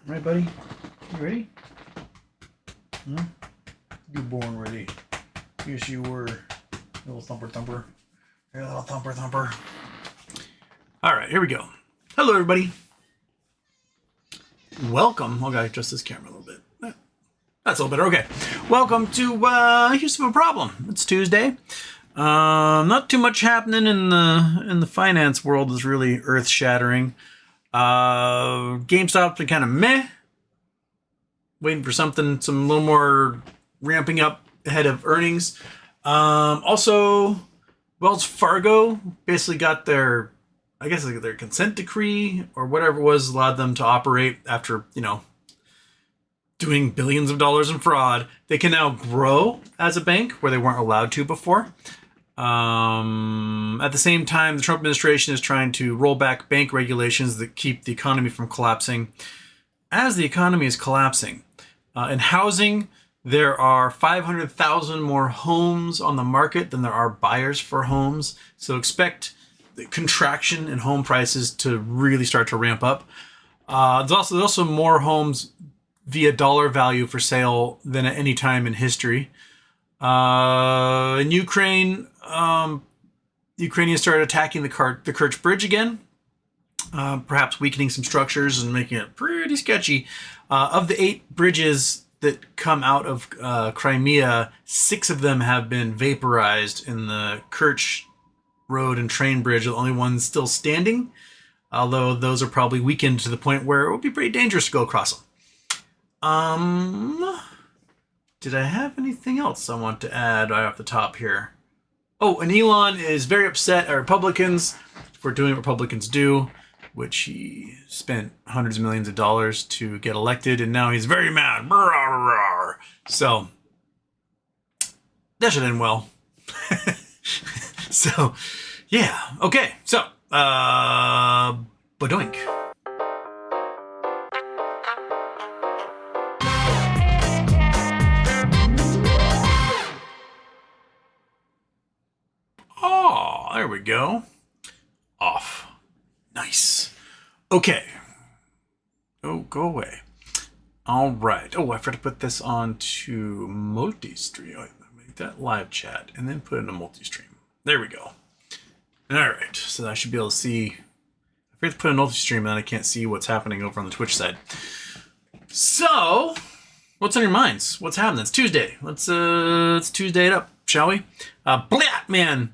Right, buddy? You ready? Hmm? You born ready. Yes, you were. Little thumper thumper. Hey, little thumper thumper. Alright, here we go. Hello, everybody. Welcome. Oh, gotta adjust this camera a little bit. That's a little better. Okay. Welcome to Here's a Problem. It's Tuesday. Not too much happening in the finance world is really earth-shattering. GameStop's been kind of meh. Waiting for some little more ramping up ahead of earnings. Also, Wells Fargo basically got their, I guess, their consent decree or whatever it was, allowed them to operate after, doing billions of dollars in fraud. They can now grow as a bank where they weren't allowed to before. At the same time, the Trump administration is trying to roll back bank regulations that keep the economy from collapsing. As the economy is collapsing, in housing, there are 500,000 more homes on the market than there are buyers for homes. So expect the contraction in home prices to really start to ramp up. There's also more homes via dollar value for sale than at any time in history. In Ukraine, Ukrainians started attacking the Kerch bridge again, perhaps weakening some structures and making it pretty sketchy. Of the 8 bridges that come out of Crimea, 6 of them have been vaporized in the Kerch road and train bridge, the only ones still standing, although those are probably weakened to the point where it would be pretty dangerous to go across them. Did I have anything else I want to add right off the top here? Oh, and Elon is very upset at Republicans for doing what Republicans do, which he spent hundreds of millions of dollars to get elected, and now he's very mad. So, that should end well. So, yeah. Okay, so, badoink. Oh, there we go. Off. Nice. Okay. Oh, go away. All right. Oh, I forgot to put this on to multi-stream. Make that live chat and then put it in a multi-stream. There we go. All right. So I should be able to see. I forgot to put a multi-stream and then I can't see what's happening over on the Twitch side. So, what's on your minds? What's happening? It's Tuesday. Let's Tuesday it up, shall we? Blat, man.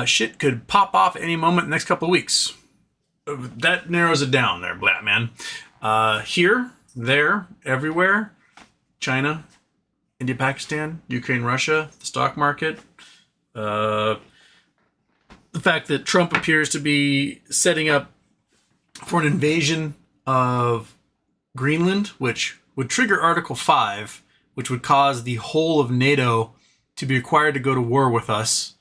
Shit could pop off any moment in the next couple of weeks. That narrows it down there, Blat, man. Here, there, everywhere. China, India, Pakistan, Ukraine, Russia, the stock market. The fact that Trump appears to be setting up for an invasion of Greenland, which would trigger Article 5, which would cause the whole of NATO to be required to go to war with us,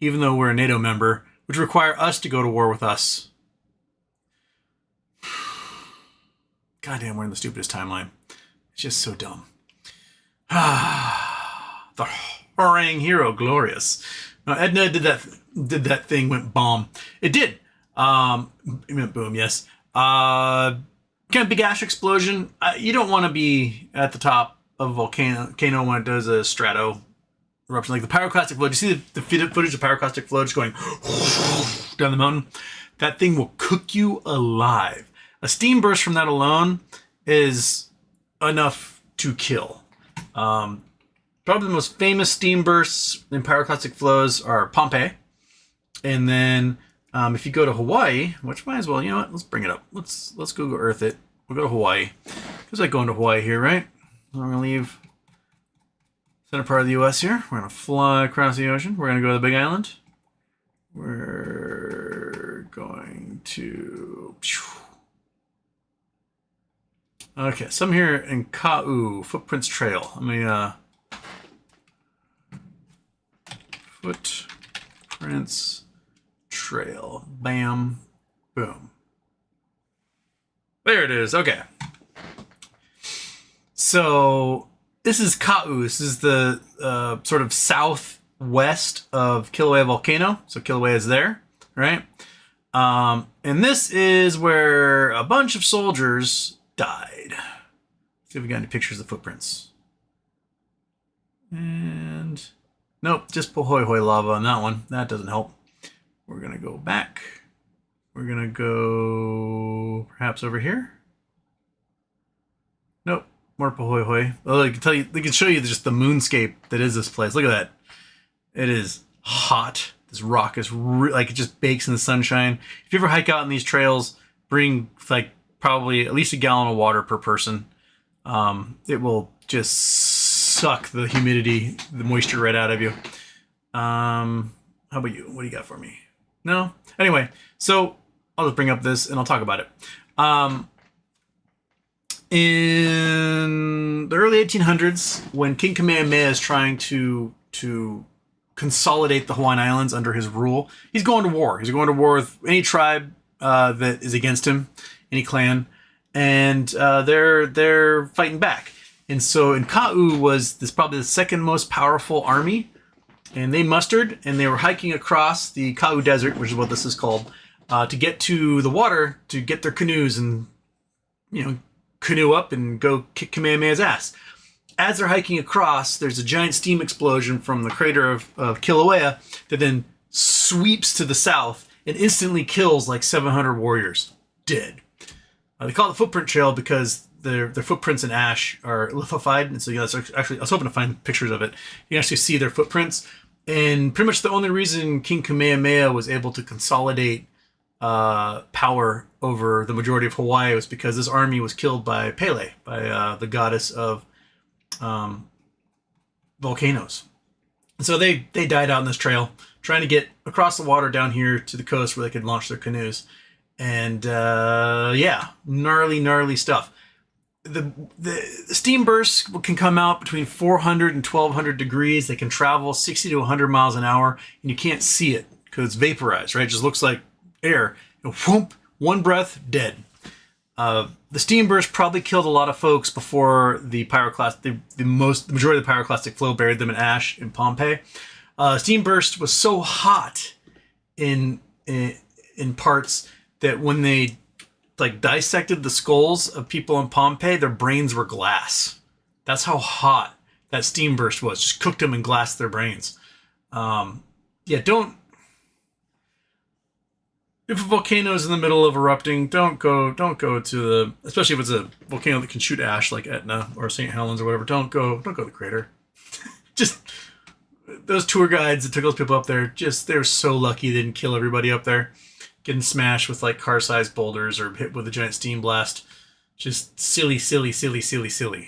even though we're a NATO member, which require us to go to war with us. Goddamn, we're in the stupidest timeline. It's just so dumb. The harangue hero, glorious. Now, Edna did that thing, went bomb. It did. It went boom, yes. Kind of big ash explosion. You don't want to be at the top of a volcano when it does a strato eruption, like the pyroclastic flow. Do you see the footage of pyroclastic flow just going down the mountain? That thing will cook you alive. A steam burst from that alone is enough to kill. Probably the most famous steam bursts in pyroclastic flows are Pompeii. And then if you go to Hawaii, which might as well, you know what? Let's bring it up. Let's Google Earth it. We'll go to Hawaii. Feels like going to Hawaii here, right? I'm going to leave center part of the U.S. here. We're going to fly across the ocean. We're going to go to the Big Island. We're going to... Okay, so I'm here in Ka'u, Footprints Trail. Let me, Footprints Trail. Bam. Boom. There it is. Okay. So, this is Ka'u. This is the sort of southwest of Kilauea Volcano. So, Kilauea is there, right? And this is where a bunch of soldiers died. See if we got any pictures of footprints. And nope, just Pohoi lava on that one. That doesn't help. We're gonna go back. We're gonna go perhaps over here. Nope, more Pohoi. Well, I can tell you, they can show you just the moonscape that is this place. Look at that. It is hot. This rock is like it just bakes in the sunshine. If you ever hike out on these trails, bring like probably at least a gallon of water per person. It will just suck the humidity, the moisture right out of you. How about you? What do you got for me? No? Anyway, so I'll just bring up this and I'll talk about it. In the early 1800s, when King Kamehameha is trying to consolidate the Hawaiian Islands under his rule, he's going to war. He's going to war with any tribe that is against him, any clan, and they're fighting back. And so in Ka'u was this probably the second most powerful army, and they mustered and they were hiking across the Ka'u Desert, which is what this is called, to get to the water to get their canoes and canoe up and go kick Kamehameha's ass. As they're hiking across, there's a giant steam explosion from the crater of Kilauea that then sweeps to the south and instantly kills like 700 warriors. Dead. They call it the footprint trail because their footprints in ash are lithified. And so actually, I was hoping to find pictures of it. You can actually see their footprints. And pretty much the only reason King Kamehameha was able to consolidate power over the majority of Hawaii was because this army was killed by Pele, by the goddess of volcanoes. And so they died out on this trail trying to get across the water down here to the coast where they could launch their canoes. And yeah, gnarly stuff. The steam bursts can come out between 400 and 1200 degrees. They can travel 60 to 100 miles an hour, and you can't see it because it's vaporized, right? It just looks like air. And whoop, one breath, dead. The steam burst probably killed a lot of folks before the pyroclastic, the majority of the pyroclastic flow buried them in ash in Pompeii. Steam burst was so hot in parts that when they like dissected the skulls of people in Pompeii, their brains were glass. That's how hot that steam burst was. Just cooked them and glassed their brains. Yeah, don't. If a volcano is in the middle of erupting, don't go to the, especially if it's a volcano that can shoot ash like Etna or St. Helens or whatever. Don't go to the crater. Just those tour guides that took those people up there, they're so lucky they didn't kill everybody up there. Getting smashed with like car-sized boulders or hit with a giant steam blast. Just silly.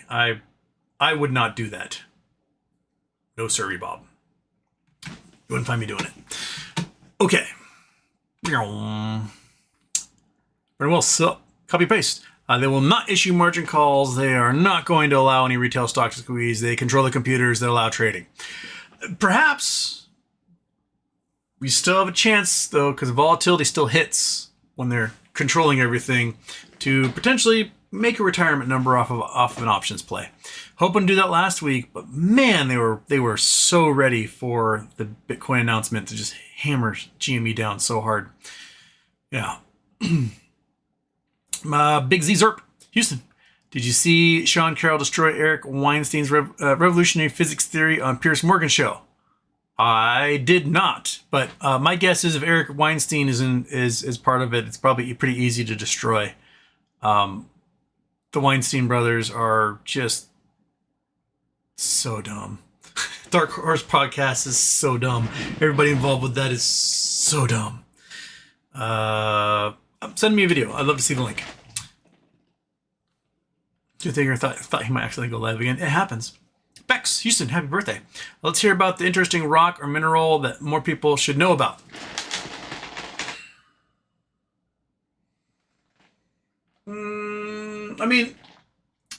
I would not do that. No sirree, Bob. You wouldn't find me doing it. Okay. Very well, so copy paste. They will not issue margin calls. They are not going to allow any retail stock to squeeze. They control the computers that allow trading. Perhaps we still have a chance, though, because volatility still hits when they're controlling everything, to potentially make a retirement number off of an options play. Hoping to do that last week, but man, they were so ready for the Bitcoin announcement to just hammer GME down so hard. Yeah. Big Z Zerp, Houston. Did you see Sean Carroll destroy Eric Weinstein's revolutionary physics theory on Piers Morgan show? I did not, but my guess is if Eric Weinstein is part of it, it's probably pretty easy to destroy. The Weinstein brothers are just so dumb. Dark Horse Podcast is so dumb. Everybody involved with that is so dumb. Send me a video. I'd love to see the link. Good thing I thought he might actually go live again. It happens. Bex, Houston, happy birthday. Let's hear about the interesting rock or mineral that more people should know about. I mean,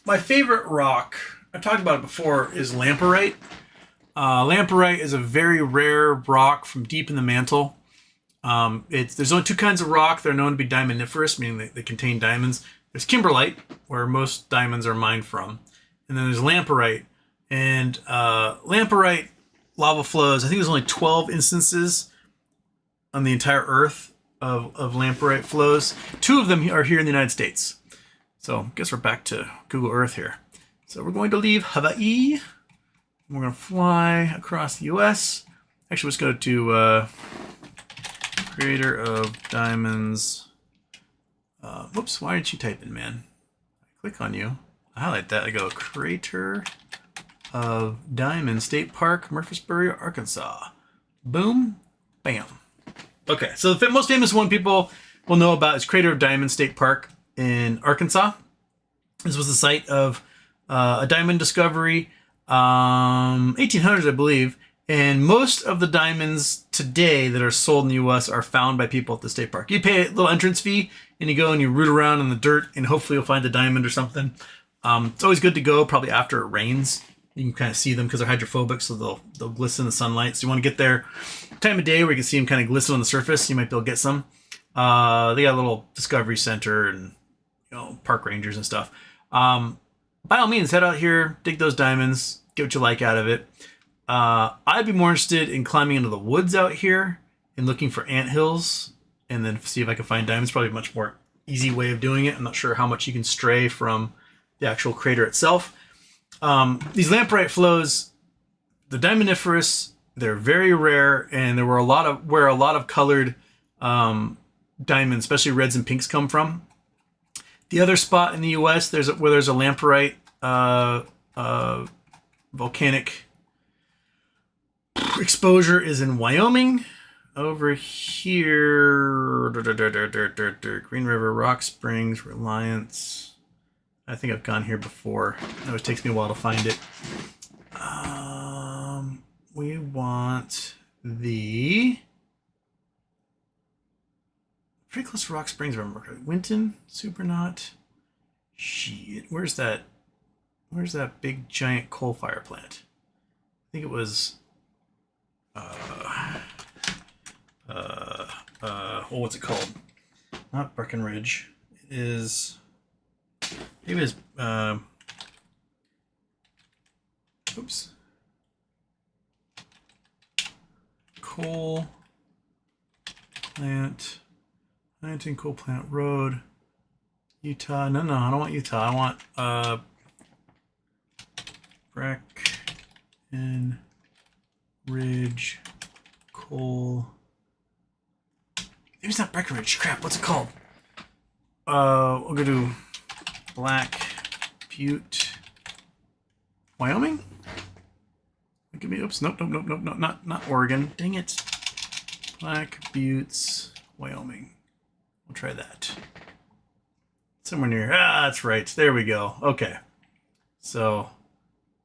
my favorite rock, I've talked about it before, is lamperite. Lamperite is a very rare rock from deep in the mantle. There's only two kinds of rock that are known to be diamondiferous, meaning they contain diamonds. There's kimberlite, where most diamonds are mined from. And then there's lamperite. And lamperite lava flows, I think there's only 12 instances on the entire Earth of lamperite flows. 2 of them are here in the United States. So I guess we're back to Google Earth here. So we're going to leave Hawaii. We're going to fly across the U.S. Actually, let's go to creator of diamonds. Whoops, why didn't you type in, man? I click on you. I highlight that. I go creator of Diamond State Park, Murfreesboro, Arkansas. Boom, bam. Okay, so the most famous one people will know about is creator of Diamond State Park in Arkansas. This was the site of a diamond discovery, 1800s, I believe. And most of the diamonds today that are sold in the U.S. are found by people at the state park. You pay a little entrance fee, and you go and you root around in the dirt, and hopefully you'll find a diamond or something. It's always good to go, probably after it rains. You can kind of see them because they're hydrophobic, so they'll glisten in the sunlight. So you want to get there time of day where you can see them kind of glisten on the surface. You might be able to get some. They got a little discovery center and park rangers and stuff. By all means, head out here, dig those diamonds, get what you like out of it. I'd be more interested in climbing into the woods out here and looking for anthills and then see if I can find diamonds. Probably a much more easy way of doing it. I'm not sure how much you can stray from the actual crater itself. These lamprite flows, they're diamondiferous, they're very rare, and there were a lot of colored diamonds, especially reds and pinks, come from. The other spot in the U.S. where there's a lamprite volcanic exposure is in Wyoming. Over here, Green River, Rock Springs, Reliance. I think I've gone here before. It always takes me a while to find it. We want the pretty close to Rock Springs. Remember, Winton, Supernaut. Shit, where's that big giant coal fire plant? I think it was. What's it called? Not Breckenridge. It is. Maybe it's. Oops. Coal plant. Huntington Coal Plant Road. Utah. No, I don't want Utah. I want Breckenridge Coal. Maybe it's not Breckenridge. Crap, what's it called? We'll go to Black Butte, Wyoming. Give me. Oops. Nope. Not Oregon. Dang it. Black Buttes, Wyoming. We'll try that. Somewhere near. That's right. There we go. Okay. So,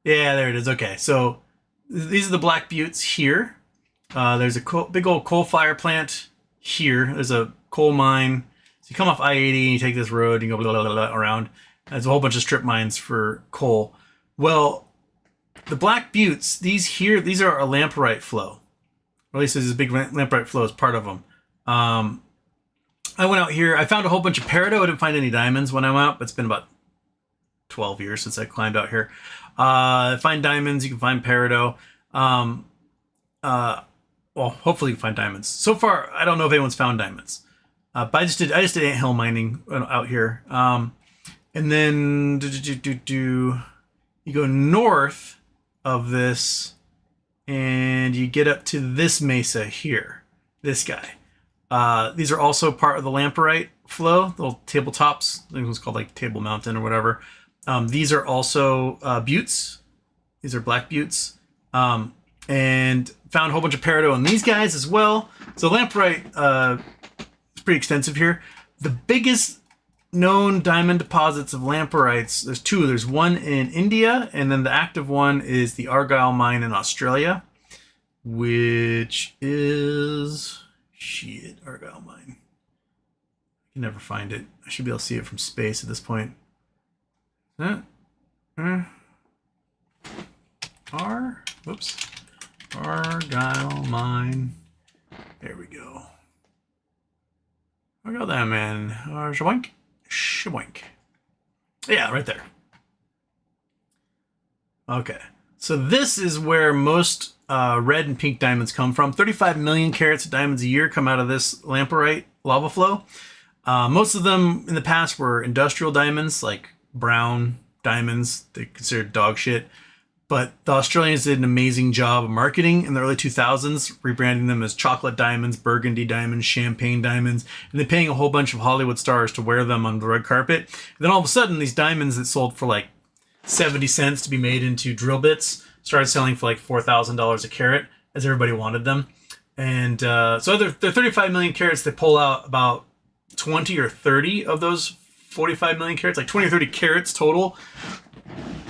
yeah, there it is. Okay. So these are the Black Buttes here. There's a big old coal fire plant here. There's a coal mine. So you come off I-80 and you take this road and you go blah, blah, blah, blah, around. There's a whole bunch of strip mines for coal. Well, the Black Buttes, these are a lamprite flow. Or at least there's a big lamprite flow as part of them. I went out here. I found a whole bunch of peridot. I didn't find any diamonds when I went out, but it's been about 12 years since I climbed out here. Find diamonds. You can find peridot. Well, hopefully you can find diamonds. So far, I don't know if anyone's found diamonds. But I just did anthill mining out here. And then you go north of this and you get up to this mesa here. This guy. These are also part of the lamprite flow, little tabletops. I think it was called like Table Mountain or whatever. These are also buttes. These are Black Buttes. And found a whole bunch of peridot in these guys as well. So lamprite is pretty extensive here. The biggest known diamond deposits of lamprites, there's two. There's one in India, and then the active one is the Argyle mine in Australia, which is Argyle mine. I can never find it. I should be able to see it from space at this point. Argyle mine. There we go. Argyle diamond. Shaboink. Yeah, right there. Okay. So this is where most red and pink diamonds come from. 35 million carats of diamonds a year come out of this lamprite lava flow. Most of them in the past were industrial diamonds, like brown diamonds. They considered dog shit. But the Australians did an amazing job of marketing in the early 2000s, rebranding them as chocolate diamonds, burgundy diamonds, champagne diamonds, and then paying a whole bunch of Hollywood stars to wear them on the red carpet. And then all of a sudden, these diamonds that sold for like 70 cents to be made into drill bits started selling for like $4,000 a carat, as everybody wanted them. And so they're 35 million carats. They pull out about 20 or 30 of those 45 million carats, like 20 or 30 carats total,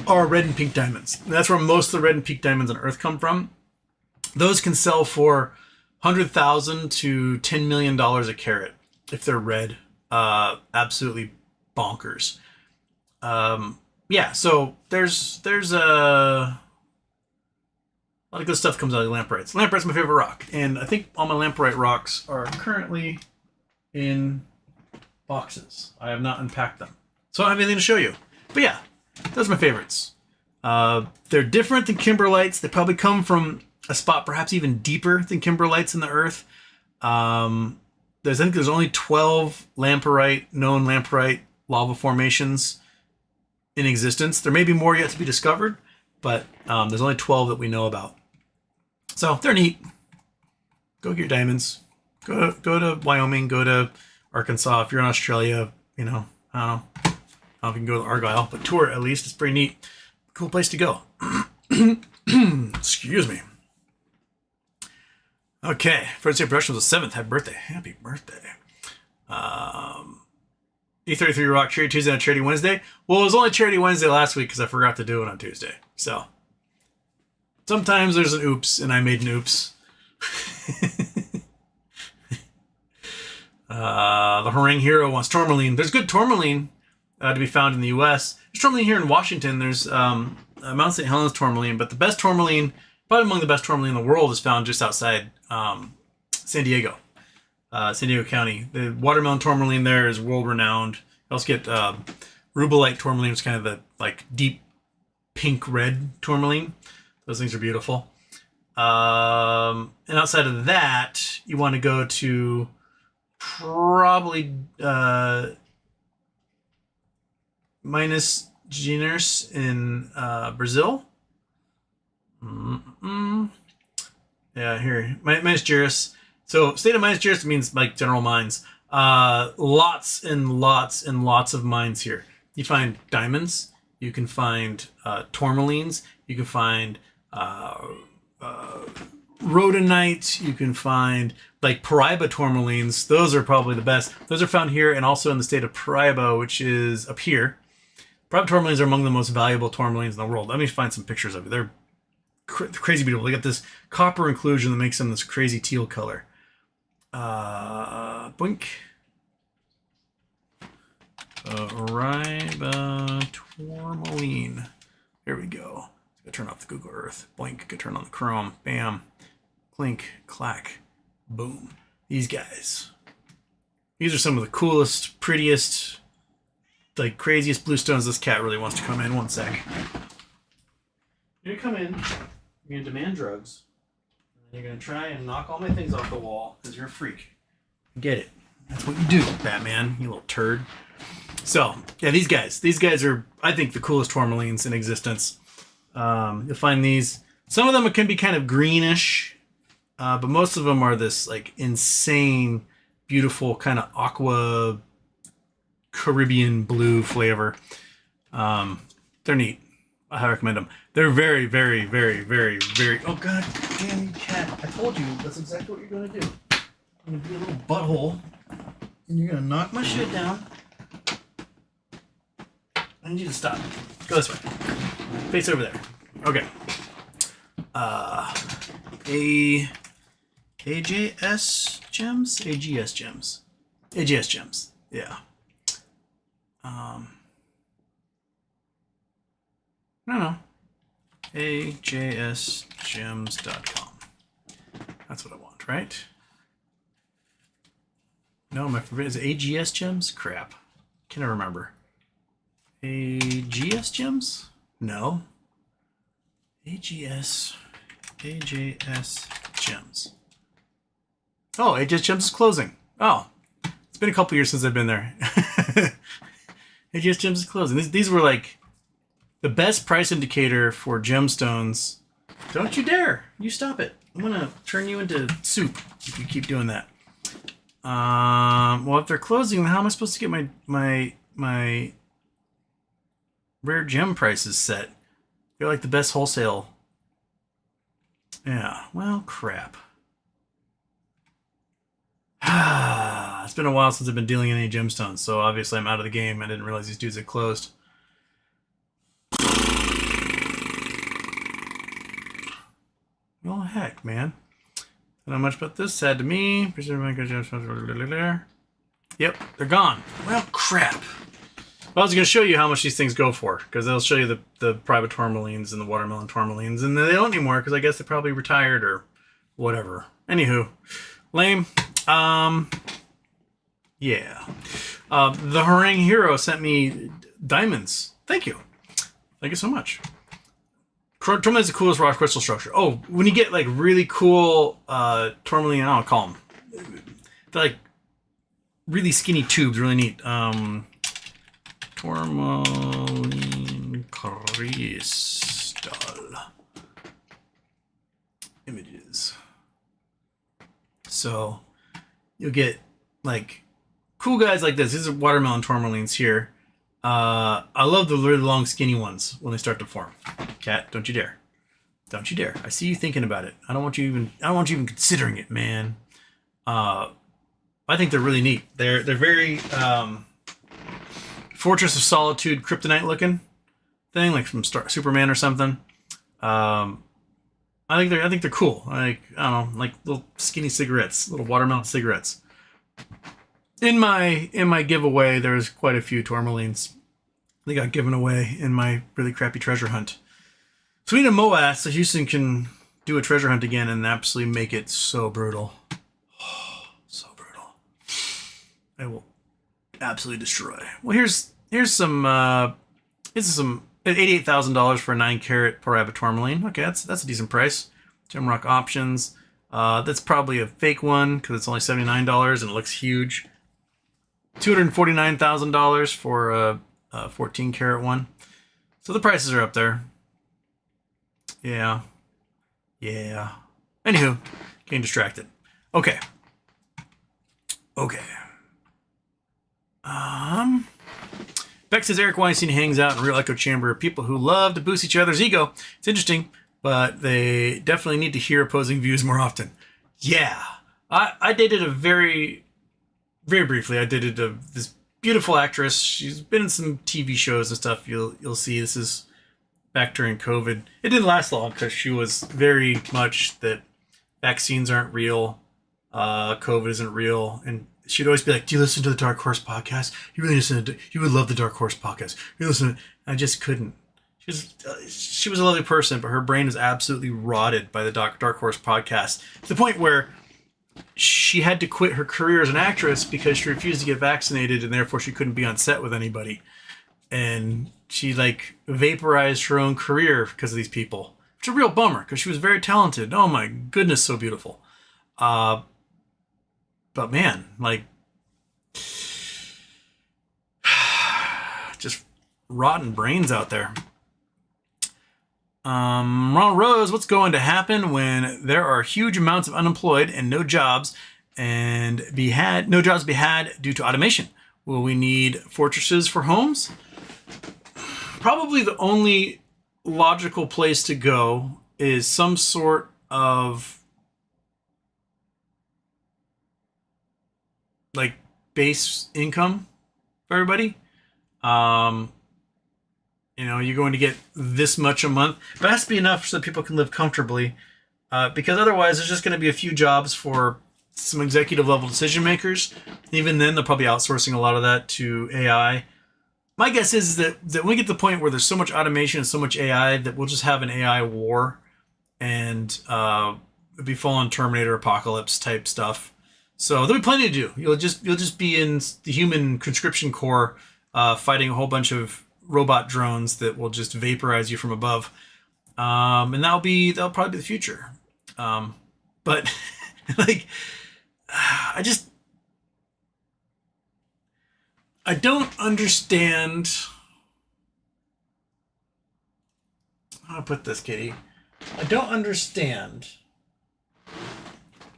are red and pink diamonds. And that's where most of the red and pink diamonds on Earth come from. Those can sell for $100,000 to $10 million a carat if they're red. Absolutely bonkers. Yeah, so there's a lot of good stuff comes out of lamprites. Lamprite's my favorite rock, and I think all my lamprite rocks are currently in boxes. I have not unpacked them, so I don't have anything to show you. But yeah, those are my favorites. They're different than kimberlites. They probably come from a spot perhaps even deeper than kimberlites in the earth. I think there's only 12 known lamprite lava formations in existence. There may be more yet to be discovered, but there's only 12 that we know about. So they're neat. Go get your diamonds. Go to Wyoming. Go to Arkansas. If you're in Australia, I don't know. I don't know if you can go to Argyle, but tour at least. It's pretty neat. Cool place to go. Excuse me. Okay. First Day Production was the 7th. Happy birthday. Happy birthday. E33 Rock Charity Tuesday on Charity Wednesday. Well, it was only Charity Wednesday last week because I forgot to do it on Tuesday. So sometimes there's an oops, and I made an oops. The Harangue Hero wants tourmaline. There's good tourmaline to be found in the U.S. There's tourmaline here in Washington. There's Mount St. Helens tourmaline, but the best tourmaline, probably among the best tourmaline in the world, is found just outside San Diego County. The watermelon tourmaline there is world renowned. You also get rubellite tourmaline, which is kind of the like deep pink red tourmaline. Those things are beautiful. And outside of that, you want to go to probably Minas Gerais in Brazil. Yeah, here. Minas Gerais. So state of Minas Gerais means like general mines. Lots and lots and lots of mines here. You find diamonds. You can find tourmalines. You can find rhodonite. You can find like Paraiba tourmalines. Those are probably the best. Those are found here and also in the state of Paraiba, which is up here. Paraiba tourmalines are among the most valuable tourmalines in the world. Let me find some pictures of it. They're crazy beautiful. They got this copper inclusion that makes them this crazy teal color. Boink. Paraiba tourmaline. There we go. Gotta turn off the Google Earth. Boink. Gotta turn on the Chrome. Bam. Clink. Clack. Boom. These guys. These are some of the coolest, prettiest, like craziest bluestones. This cat really wants to come in. One sec. You're gonna come in. You're gonna demand drugs. And you're gonna try and knock all my things off the wall because you're a freak. Get it? That's what you do, Batman. You little turd. So yeah, these guys are, I think, the coolest tourmalines in existence. You'll find these. Some of them can be kind of greenish, but most of them are this like insane, beautiful kind of aqua Caribbean blue flavor. They're neat. I recommend them. They're very, very, very, very, very. Oh god damn you, cat! I told you that's exactly what you're gonna do. You're gonna be a little butthole, and you're gonna knock my shit down. I need you to stop. Go this way. Face over there. Okay. AJS gems? AGS gems. AGS gems. Yeah. I don't know. AJSgems.com. That's what I want, right? No, my favorite is AGS gems? Crap. Can I remember? AGS gems? No. AJS gems. Oh, AJS gems is closing. Oh, it's been a couple years since I've been there. AJS gems is closing. These were like the best price indicator for gemstones. Don't you dare! You stop it. I'm gonna turn you into soup if you keep doing that. Well, if they're closing, how am I supposed to get my rare gem prices set? They're like the best wholesale. Yeah. Well, crap. It's been a while since I've been dealing in any gemstones, so obviously I'm out of the game. I didn't realize these dudes had closed. Well, heck, man. I don't know much about this. Sad to me. Yep, they're gone. Well, crap. Well, I was going to show you how much these things go for, because they'll show you the private tourmalines and the watermelon tourmalines, and they don't anymore, because I guess they probably retired or whatever. Anywho, lame. Yeah. The Harangue Hero sent me diamonds. Thank you. Thank you so much. Tourmaline is the coolest rock crystal structure. Oh, when you get like really cool tourmaline, I don't call them. They're like really skinny tubes, really neat. Tourmaline crystal images. So you'll get like cool guys like this. These are watermelon tourmalines here. I love the really long, skinny ones when they start to form. Cat, don't you dare! Don't you dare! I see you thinking about it. I don't want you even considering it, man. I think they're really neat. They're very Fortress of Solitude, kryptonite looking thing, like from Superman or something. I think they're cool. Like, I don't know, like little skinny cigarettes, little watermelon cigarettes. In my giveaway, there's quite a few tourmalines. They got given away in my really crappy treasure hunt. So we need a MOAS so Houston can do a treasure hunt again and absolutely make it so brutal. Oh, so brutal. I will absolutely destroy. Well, here's some $88,000 for a 9-carat Paraiba tourmaline. Okay, that's a decent price. Gemrock options. That's probably a fake one because it's only $79 and it looks huge. $249,000 for a 14-carat one. So the prices are up there. Yeah. Anywho, getting distracted. Okay. Beck says Eric Weinstein hangs out in a real echo chamber of people who love to boost each other's ego. It's interesting, but they definitely need to hear opposing views more often. Yeah. I dated a very briefly, I dated this beautiful actress. She's been in some TV shows and stuff. You'll see this is back during COVID. It didn't last long because she was very much that vaccines aren't real, COVID isn't real, and she'd always be like, "Do you listen to the Dark Horse podcast? You would love the Dark Horse podcast. You listen." I just couldn't. She was a lovely person, but her brain is absolutely rotted by the Dark Horse podcast to the point where she had to quit her career as an actress because she refused to get vaccinated and therefore she couldn't be on set with anybody. And she like vaporized her own career because of these people. It's a real bummer because she was very talented. Oh my goodness, so beautiful. But man, like just rotten brains out there. Ronald Rose, what's going to happen when there are huge amounts of unemployed and no jobs to be had due to automation? Will we need fortresses for homes? Probably the only logical place to go is some sort of like base income for everybody. You're going to get this much a month, but it has to be enough so that people can live comfortably. Because otherwise, there's just going to be a few jobs for some executive level decision makers. Even then, they'll probably outsourcing a lot of that to AI. My guess is that when we get to the point where there's so much automation and so much AI that we'll just have an AI war, and it'll be full on Terminator apocalypse type stuff. So there'll be plenty to do. You'll just be in the human conscription corps, fighting a whole bunch of robot drones that will just vaporize you from above, and that'll probably be the future. But like, I don't understand how do I put this, Kitty? I don't understand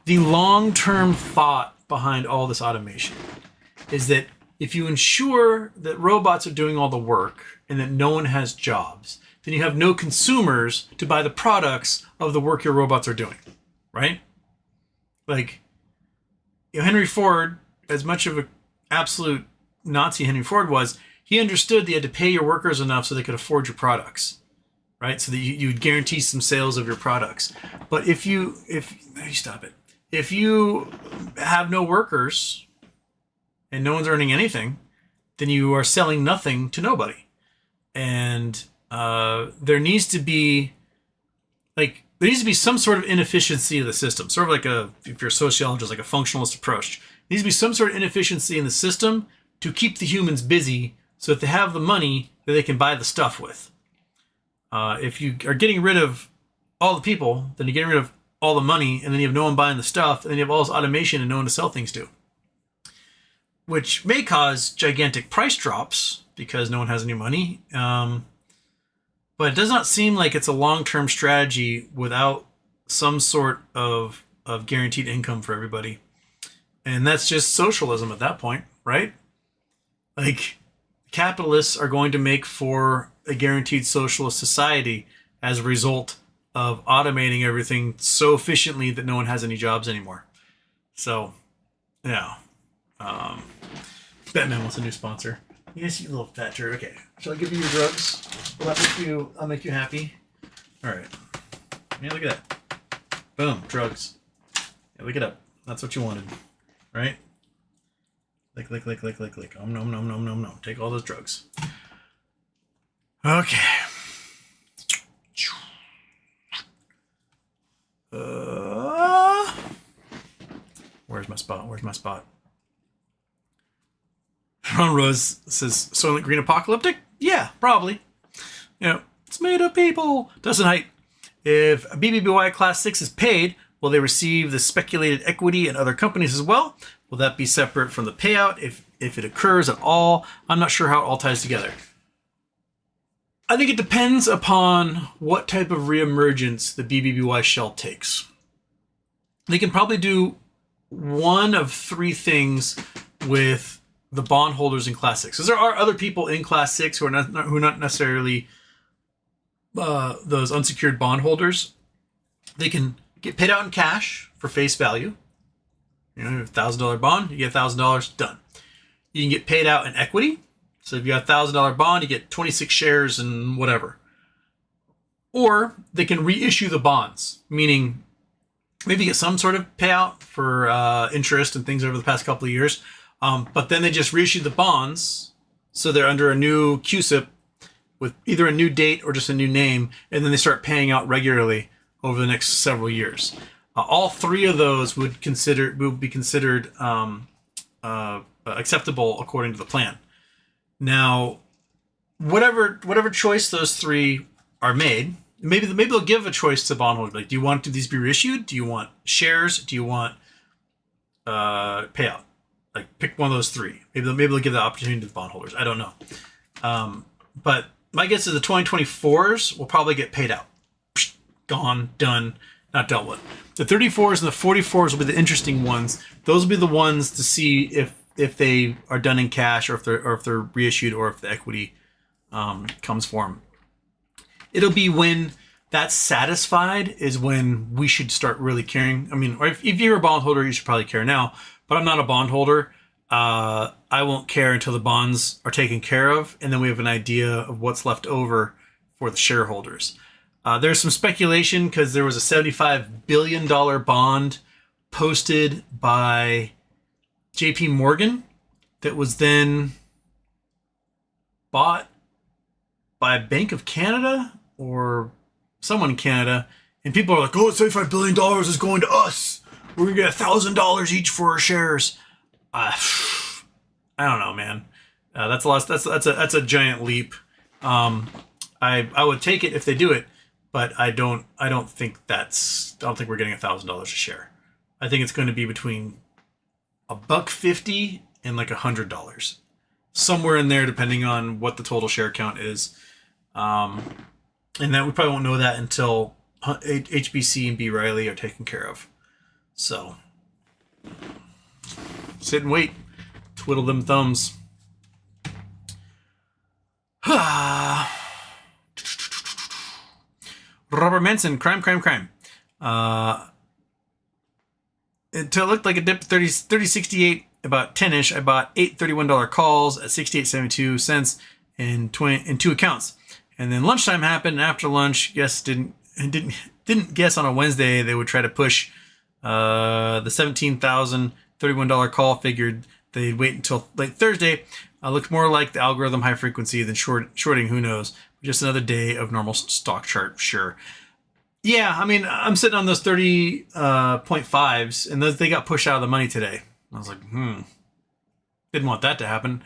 the long-term thought behind all this automation. Is that if you ensure that robots are doing all the work and that no one has jobs, then you have no consumers to buy the products of the work your robots are doing, right? Like, you know, Henry Ford, as much of an absolute Nazi Henry Ford was, he understood that you had to pay your workers enough so they could afford your products, right? So that you would guarantee some sales of your products. But if you stop it. If you have no workers and no one's earning anything, then you are selling nothing to nobody. And there needs to be some sort of inefficiency of the system, sort of like if you're a sociologist, like a functionalist approach. There needs to be some sort of inefficiency in the system to keep the humans busy so that they have the money that they can buy the stuff with. If you are getting rid of all the people, then you're getting rid of all the money, and then you have no one buying the stuff, and then you have all this automation and no one to sell things to. Which may cause gigantic price drops because no one has any money. But it does not seem like it's a long-term strategy without some sort of guaranteed income for everybody. And that's just socialism at that point, right? Like, capitalists are going to make for a guaranteed socialist society as a result of automating everything so efficiently that no one has any jobs anymore. So, yeah. Batman wants a new sponsor. Yes, you little fat jerk. Okay. Shall I give you your drugs? Will I'll make you happy? Alright. Yeah, look at that. Boom. Drugs. Yeah, look it up. That's what you wanted. Right? Lick. Nom, nom. Take all those drugs. Okay. Where's my spot? Ron Rose says, Soylent Green apocalyptic? Yeah, probably. You know, it's made of people. Dustin Height. If a BBBY Class 6 is paid, will they receive the speculated equity in other companies as well? Will that be separate from the payout if it occurs at all? I'm not sure how it all ties together. I think it depends upon what type of reemergence the BBBY shell takes. They can probably do one of three things with the bondholders in Class 6. Because there are other people in Class 6 who are not necessarily those unsecured bondholders. They can get paid out in cash for face value. You know, $1,000 bond, you get $1,000, done. You can get paid out in equity. So if you got a $1,000 bond, you get 26 shares and whatever. Or they can reissue the bonds, meaning maybe get some sort of payout for interest and things over the past couple of years. But then they just reissue the bonds, so they're under a new QSIP with either a new date or just a new name, and then they start paying out regularly over the next several years. All three of those would be considered acceptable according to the plan. Now, whatever choice those three are made, maybe they'll give a choice to bondholders. Like, do you want these to be reissued? Do you want shares? Do you want payout? Like, pick one of those three. Maybe they'll give the opportunity to the bondholders. I don't know. But my guess is the 2024s will probably get paid out. Gone, done, not dealt with. The 34s and the 44s will be the interesting ones. Those will be the ones to see if they are done in cash or if they're reissued or if the equity comes for them. It'll be when that's satisfied is when we should start really caring. I mean, or if you're a bondholder, you should probably care now. But I'm not a bondholder. I won't care until the bonds are taken care of, and then we have an idea of what's left over for the shareholders. There's some speculation because there was a $75 billion bond posted by JP Morgan that was then bought by Bank of Canada or someone in Canada. And people are like, oh, $75 billion is going to us. We're going to get $1,000 each for our shares. I don't know, man. That's a lot. That's a giant leap. I would take it if they do it, but I don't think we're getting $1,000 a share. I think it's going to be between $1.50 and like $100, somewhere in there, depending on what the total share count is. And that we probably won't know that until HBC and B. Riley are taken care of. So, sit and wait. Twiddle them thumbs. Robert Manson, crime. It looked like it dipped 30.68 about 10ish. I bought 8 $31 calls at 68.72 cents in 2 accounts. And then lunchtime happened, and after lunch, didn't guess on a Wednesday they would try to push the $17,031 call. Figured they'd wait until late Thursday. Looked more like the algorithm high frequency than shorting. Who knows? Just another day of normal stock chart. Sure. Yeah, I mean, I'm sitting on those 30.5s, and they got pushed out of the money today. I was like, didn't want that to happen.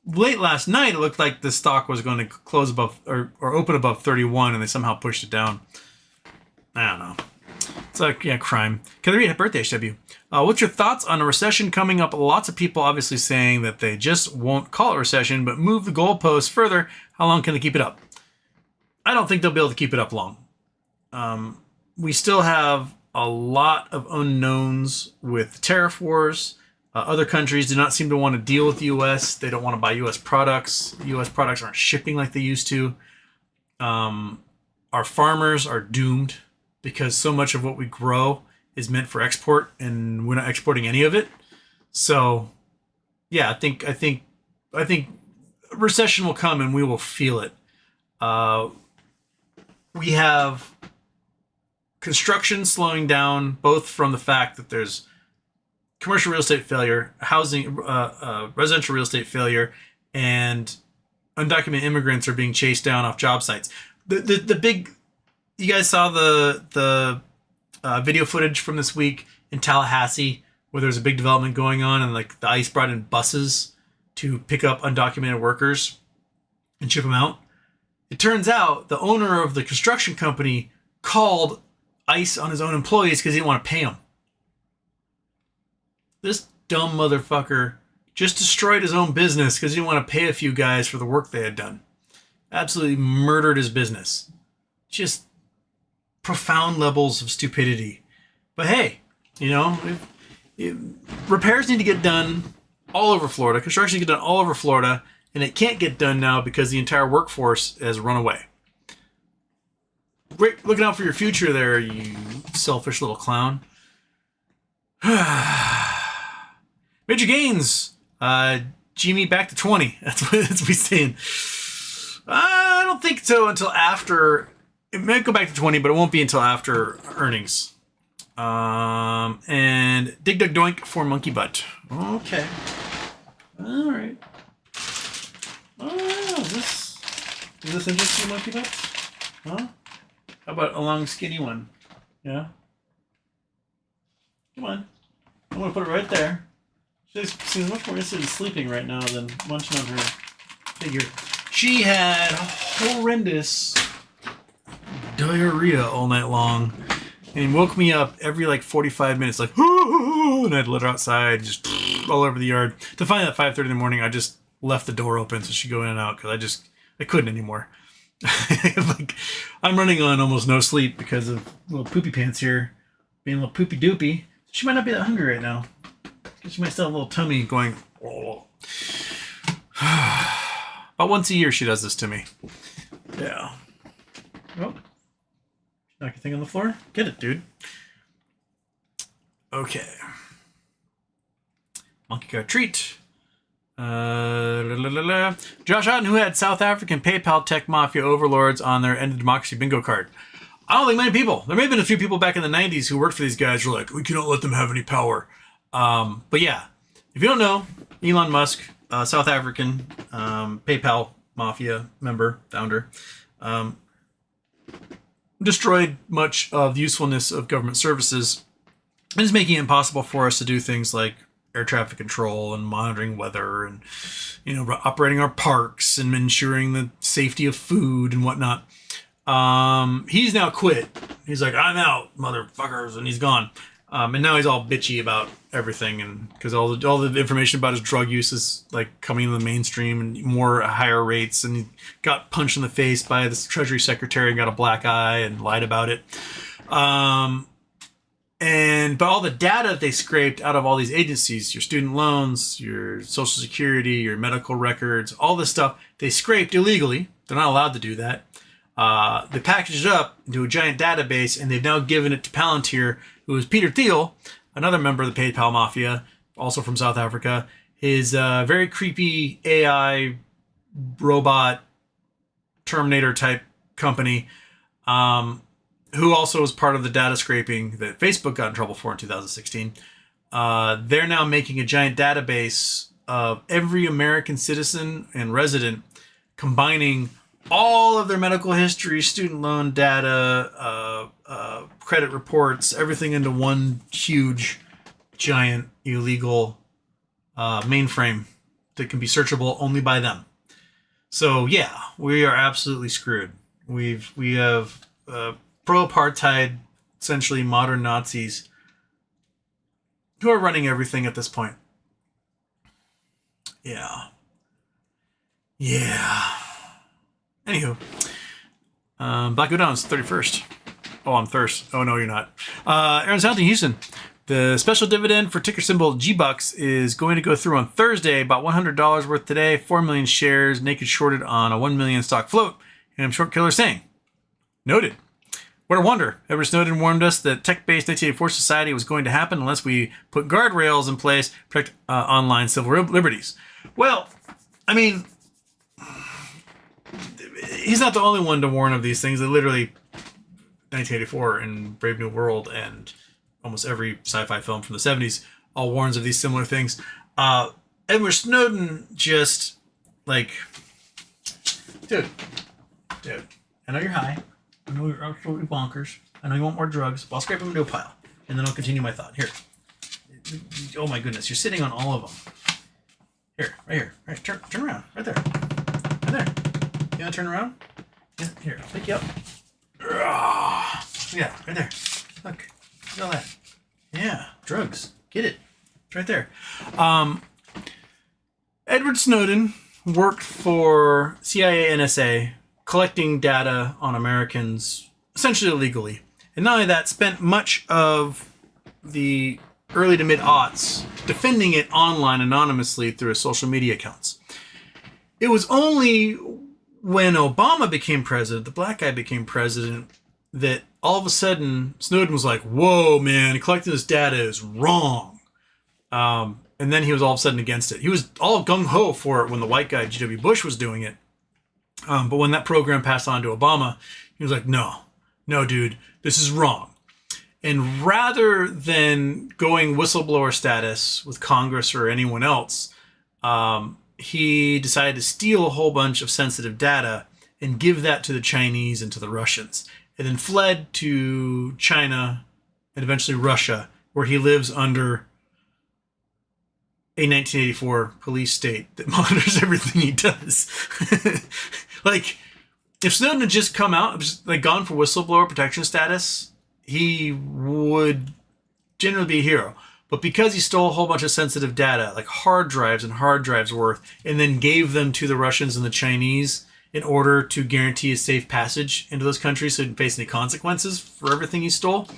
Late last night, it looked like the stock was going to close above or open above 31, and they somehow pushed it down. I don't know. It's like, yeah, crime. Can I read happy birthday, HW? What's your thoughts on a recession coming up? Lots of people obviously saying that they just won't call it a recession, but move the goalposts further. How long can they keep it up? I don't think they'll be able to keep it up long. We still have a lot of unknowns with tariff wars. Other countries do not seem to want to deal with the U.S. They don't want to buy U.S. products. U.S. products aren't shipping like they used to. Our farmers are doomed because so much of what we grow is meant for export, and we're not exporting any of it. So, yeah, I think a recession will come, and we will feel it. We have construction slowing down, both from the fact that there's commercial real estate failure, housing, residential real estate failure, and undocumented immigrants are being chased down off job sites. The big, you guys saw the video footage from this week in Tallahassee where there's a big development going on, and like the ICE brought in buses to pick up undocumented workers and ship them out. It turns out the owner of the construction company called ICE on his own employees because he didn't want to pay them. This dumb motherfucker just destroyed his own business because he didn't want to pay a few guys for the work they had done. Absolutely murdered his business. Just profound levels of stupidity. But hey, repairs need to get done all over Florida. Construction needs to get done all over Florida. And it can't get done now because the entire workforce has run away. Great, looking out for your future there, you selfish little clown. Major gains. GME back to 20. That's what we're saying. I don't think so until after. It might go back to 20, but it won't be until after earnings. And dig dug doink for monkey butt. Okay. All right. Oh, is this interesting, monkey butt? Huh? How about a long skinny one? Yeah. Come on. I'm gonna put it right there. She's much more interested in sleeping right now than munching on her figure. She had horrendous diarrhea all night long and woke me up every like 45 minutes, like, and I'd let her outside, just all over the yard. To find at 5:30 in the morning, I just left the door open so she'd go in and out because I couldn't anymore. Like, I'm running on almost no sleep because of little poopy pants here being a little poopy doopy. She might not be that hungry right now. She might still have a little tummy going. Oh. About once a year she does this to me. Yeah. Oh. Knock your thing on the floor? Get it, dude. Okay. Monkey got a treat. Josh Otten, who had South African PayPal tech mafia overlords on their End of Democracy bingo card. I don't think many people. There may have been a few people back in the 90s who worked for these guys who were like, we cannot let them have any power. But yeah, if you don't know, Elon Musk, South African PayPal mafia member, founder, destroyed much of the usefulness of government services and is making it impossible for us to do things like air traffic control and monitoring weather and, operating our parks and ensuring the safety of food and whatnot. He's now quit. He's like, I'm out, motherfuckers, and he's gone. And now he's all bitchy about everything, and because all the information about his drug use is like coming into the mainstream and more higher rates, and he got punched in the face by this Treasury Secretary and got a black eye and lied about it. But all the data that they scraped out of all these agencies, your student loans, your Social Security, your medical records, all this stuff, they scraped illegally. They're not allowed to do that. They packaged it up into a giant database, and they've now given it to Palantir, who is Peter Thiel, another member of the PayPal Mafia, also from South Africa. His very creepy AI robot Terminator type company, who also was part of the data scraping that Facebook got in trouble for in 2016. They're now making a giant database of every American citizen and resident, combining all of their medical history, student loan data, credit reports, everything into one huge, giant, illegal mainframe that can be searchable only by them. So yeah, we are absolutely screwed. We have pro-apartheid, essentially modern Nazis, who are running everything at this point. Yeah. Anywho, Black Godown's 31st. Oh, I'm thirst. Oh, no, you're not. Aaron's Health in Houston. The special dividend for ticker symbol G-Bucks is going to go through on Thursday, about $100 worth today, 4 million shares, naked shorted on a 1 million stock float. And I'm short killer saying, noted. What a wonder. Edward Snowden warned us that tech-based 1984 society was going to happen unless we put guardrails in place to protect online civil liberties. Well, I mean, he's not the only one to warn of these things. They literally, 1984 and Brave New World and almost every sci-fi film from the 70s all warns of these similar things. Edward Snowden just, like, dude, I know you're high. I know you're absolutely bonkers. I know you want more drugs, but I'll scrape them into a pile, and then I'll continue my thought. Here. Oh my goodness, you're sitting on all of them. Here, right here. Right, turn around. Right there. Right there. You want to turn around? Yeah, here, I'll pick you up. Yeah, right there. Look at all that. Yeah, drugs. Get it. It's right there. Edward Snowden worked for CIA, NSA, collecting data on Americans, essentially illegally. And not only that, spent much of the early to mid-aughts defending it online anonymously through his social media accounts. It was only when Obama became president, the black guy became president, that all of a sudden Snowden was like, whoa, man, collecting this data is wrong. And then he was all of a sudden against it. He was all gung-ho for it when the white guy, G.W. Bush, was doing it. But when that program passed on to Obama, he was like, no, dude, this is wrong. And rather than going whistleblower status with Congress or anyone else, he decided to steal a whole bunch of sensitive data and give that to the Chinese and to the Russians, and then fled to China and eventually Russia, where he lives under a 1984 police state that monitors everything he does. Like, if Snowden had just come out, just like gone for whistleblower protection status, he would generally be a hero. But because he stole a whole bunch of sensitive data, like hard drives worth, and then gave them to the Russians and the Chinese in order to guarantee a safe passage into those countries so he didn't face any consequences for everything he stole,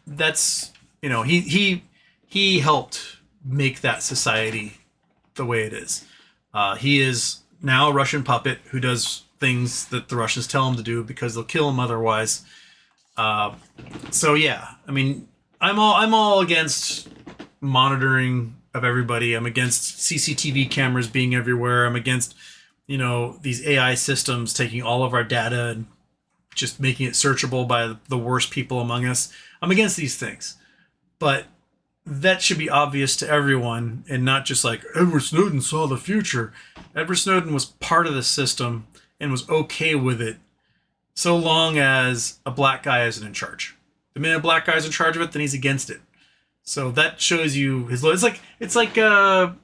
that's, he helped make that society the way it is. He is now a Russian puppet who does things that the Russians tell him to do because they'll kill him otherwise. So yeah, I mean, I'm all against monitoring of everybody. I'm against CCTV cameras being everywhere. I'm against, these AI systems taking all of our data and just making it searchable by the worst people among us. I'm against these things, but that should be obvious to everyone and not just like Edward Snowden saw the future. Edward Snowden was part of the system and was okay with it so long as a black guy isn't in charge. The minute a black guy's in charge of it, then he's against it. So that shows you his. It's like Julian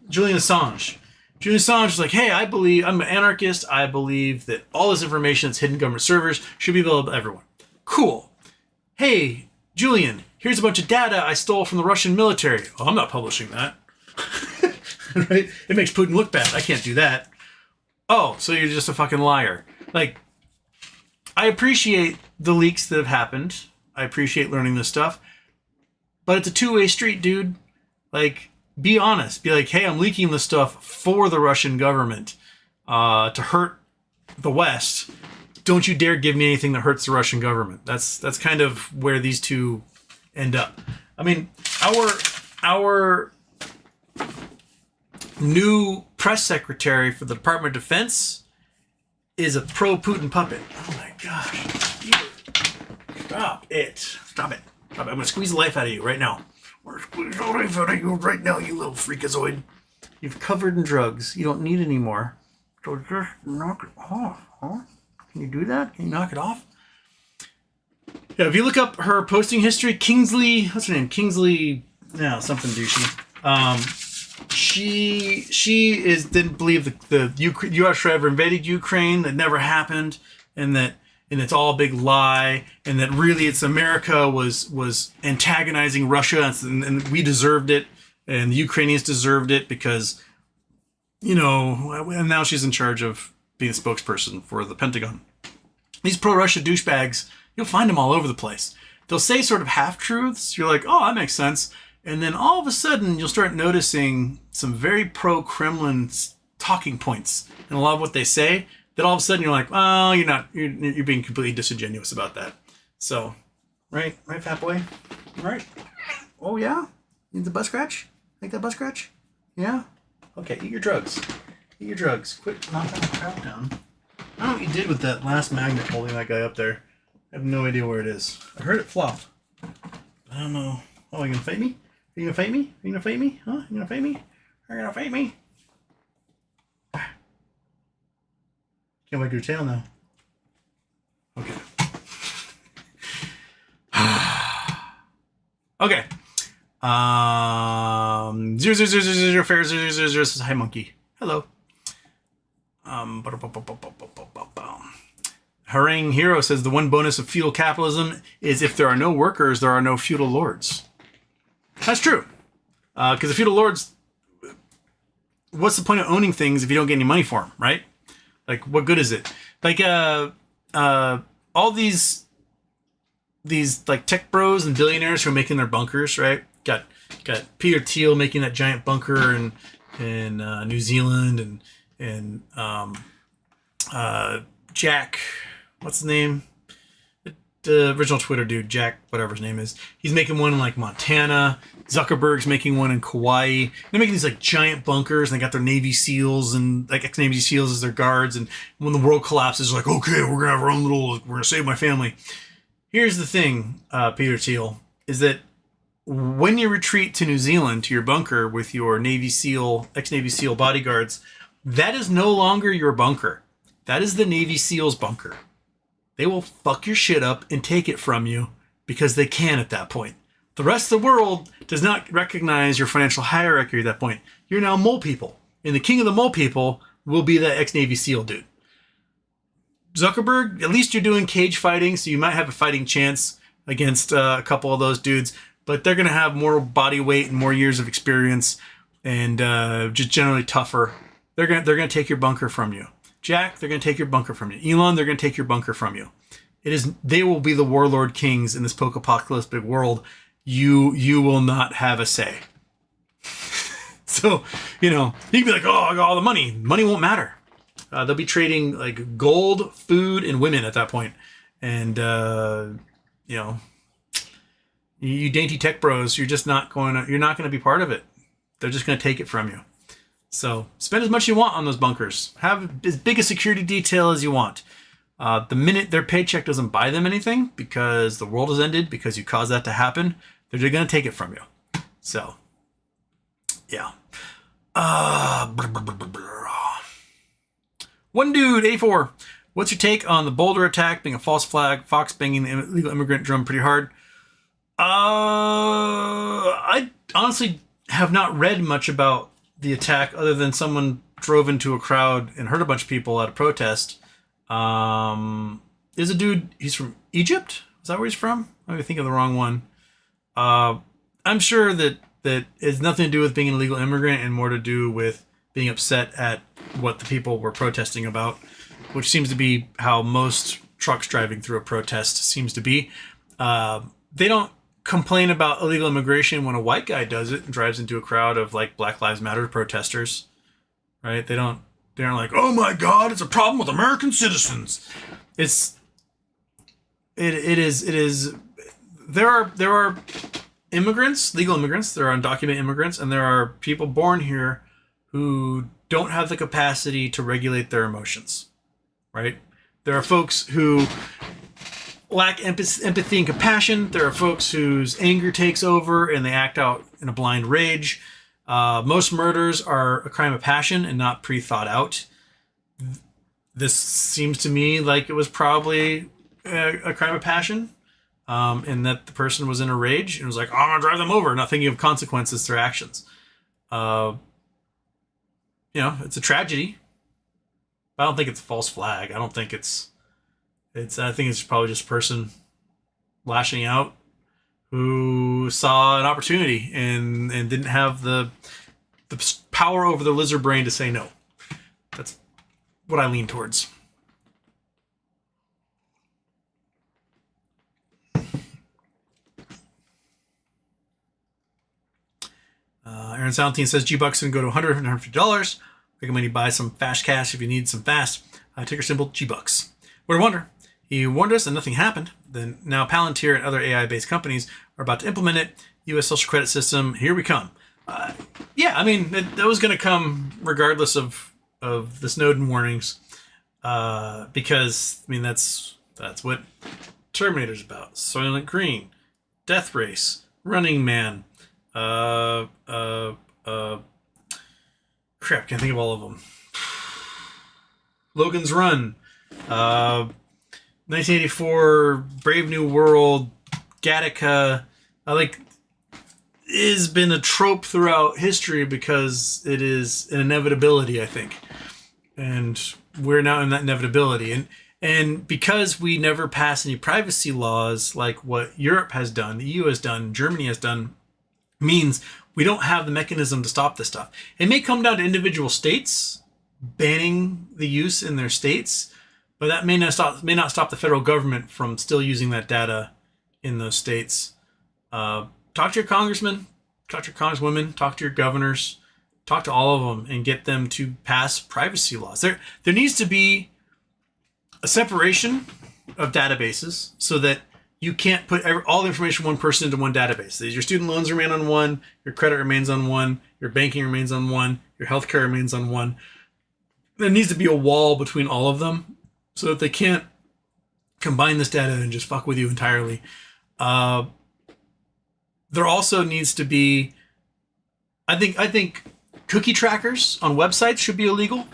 Assange. Julian Assange is like, hey, I'm an anarchist. I believe that all this information that's hidden in government servers should be available to everyone. Cool. hey, Julian, here's a bunch of data I stole from the Russian military. Oh, I'm not publishing that. Right? It makes Putin look bad. I can't do that. Oh, so you're just a fucking liar. Like, I appreciate the leaks that have happened. I appreciate learning this stuff. But it's a two-way street, dude. Like, be honest. Be like, hey, I'm leaking this stuff for the Russian government to hurt the West. Don't you dare give me anything that hurts the Russian government. That's kind of where these two end up. I mean, our new press secretary for the Department of Defense is a pro-Putin puppet. Oh my gosh. Stop it. Stop it. I'm going to squeeze the life out of you right now. I'm going to squeeze the life out of you right now, you little freakazoid. You've covered in drugs. You don't need any more. So just knock it off, huh? Can you do that? Can you knock it off? Yeah, if you look up her posting history, Kingsley, what's her name? Kingsley, no, something douchey. She didn't believe the U.S. should ever invaded Ukraine. That never happened, and it's all a big lie, and that really it's America was antagonizing Russia, and we deserved it, and the Ukrainians deserved it because, and now she's in charge of being a spokesperson for the Pentagon. These pro-Russia douchebags, you'll find them all over the place. They'll say sort of half-truths. You're like, oh, that makes sense. And then all of a sudden, you'll start noticing some very pro-Kremlin talking points in a lot of what they say. That all of a sudden you're like, oh, you're being completely disingenuous about that. So, right, fat boy? Right? Oh, yeah? Need the butt scratch? Like that butt scratch? Yeah? Okay, eat your drugs. Eat your drugs. Quit knocking the crap down. I don't know what you did with that last magnet holding that guy up there. I have no idea where it is. I heard it flop. I don't know. Oh, you gonna fight me? Are you gonna fight me? Are you gonna fight me? Huh? You gonna fight me? Are you gonna fight me? Can't wag your tail now. Okay. Okay. 00000 fair 000 says hi monkey. Hello. Harangue Hero says the one bonus of feudal capitalism is if there are no workers, there are no feudal lords. That's true. Because the feudal lords, what's the point of owning things if you don't get any money for them, right? Like, what good is it? Like, all these like tech bros and billionaires who are making their bunkers, right? Got Peter Thiel making that giant bunker in New Zealand, and Jack, what's his name? The original Twitter dude, Jack, whatever his name is. He's making one in like Montana. Zuckerberg's making one in Kauai. They're making these like giant bunkers, and they got their Navy SEALs and like ex-Navy SEALs as their guards. And when the world collapses, they're like, okay, we're gonna have our own we're gonna save my family. Here's the thing, Peter Thiel, is that when you retreat to New Zealand to your bunker with your Navy SEAL, ex-Navy SEAL bodyguards, that is no longer your bunker. That is the Navy SEAL's bunker. They will fuck your shit up and take it from you because they can at that point. The rest of the world does not recognize your financial hierarchy at that point. You're now mole people. And the king of the mole people will be that ex-Navy SEAL dude. Zuckerberg, at least you're doing cage fighting, so you might have a fighting chance against a couple of those dudes. But they're going to have more body weight and more years of experience and just generally tougher. They're going to take your bunker from you. Jack, they're going to take your bunker from you. Elon, they're going to take your bunker from you. They will be the warlord kings in this post-apocalyptic world. You will not have a say. So, you can be like, oh, I got all the money. Money won't matter. They'll be trading like gold, food, and women at that point. And, you dainty tech bros, you're not going to be part of it. They're just going to take it from you. So spend as much as you want on those bunkers. Have as big a security detail as you want. The minute their paycheck doesn't buy them anything because the world has ended, because you caused that to happen, they're just going to take it from you. So, yeah. One dude, 84. What's your take on the Boulder attack being a false flag, Fox banging the illegal immigrant drum pretty hard? I honestly have not read much about the attack other than someone drove into a crowd and hurt a bunch of people at a protest. Is a dude, he's from Egypt Is that where he's from? I'm thinking of the wrong one. I'm sure that it's nothing to do with being an illegal immigrant and more to do with being upset at what the people were protesting about, which seems to be how most trucks driving through a protest seems to be. They don't complain about illegal immigration when a white guy does it and drives into a crowd of like Black Lives Matter protesters, right? They aren't like, oh my God, it's a problem with American citizens. It is. There are immigrants, legal immigrants. There are undocumented immigrants, and there are people born here who don't have the capacity to regulate their emotions, right? There are folks who lack empathy and compassion. There are folks whose anger takes over and they act out in a blind rage. Most murders are a crime of passion and not pre-thought out. This seems to me like it was probably a crime of passion, and that the person was in a rage and was like, oh, I'm going to drive them over, not thinking of consequences to their actions. It's a tragedy. I don't think it's a false flag. I don't think I think it's probably just a person lashing out who saw an opportunity and didn't have the power over their lizard brain to say no. That's what I lean towards. Aaron Salentine says G-Bucks can go to $100 and $150. Recommend you buy some fast cash if you need some fast. Ticker symbol G-Bucks. What a wonder. He warned us and nothing happened. Then now Palantir and other AI-based companies are about to implement it. U.S. social credit system. Here we come. That was going to come regardless of the Snowden warnings, because that's what Terminator's about. Soylent Green, Death Race, Running Man. Crap, can't think of all of them. Logan's Run, 1984, Brave New World, Gattaca, has been a trope throughout history because it is an inevitability, I think. And we're now in that inevitability. And because we never pass any privacy laws like what Europe has done, the EU has done, Germany has done, means we don't have the mechanism to stop this stuff. It may come down to individual states banning the use in their states, but that may not stop the federal government from still using that data in those states. Talk to your congressmen, talk to your congresswomen, talk to your governors, talk to all of them and get them to pass privacy laws. There needs to be a separation of databases so that you can't put all the information of one person into one database. Your student loans remain on one, your credit remains on one, your banking remains on one, your healthcare remains on one. There needs to be a wall between all of them so that they can't combine this data and just fuck with you entirely. There also needs to be, I think cookie trackers on websites should be illegal.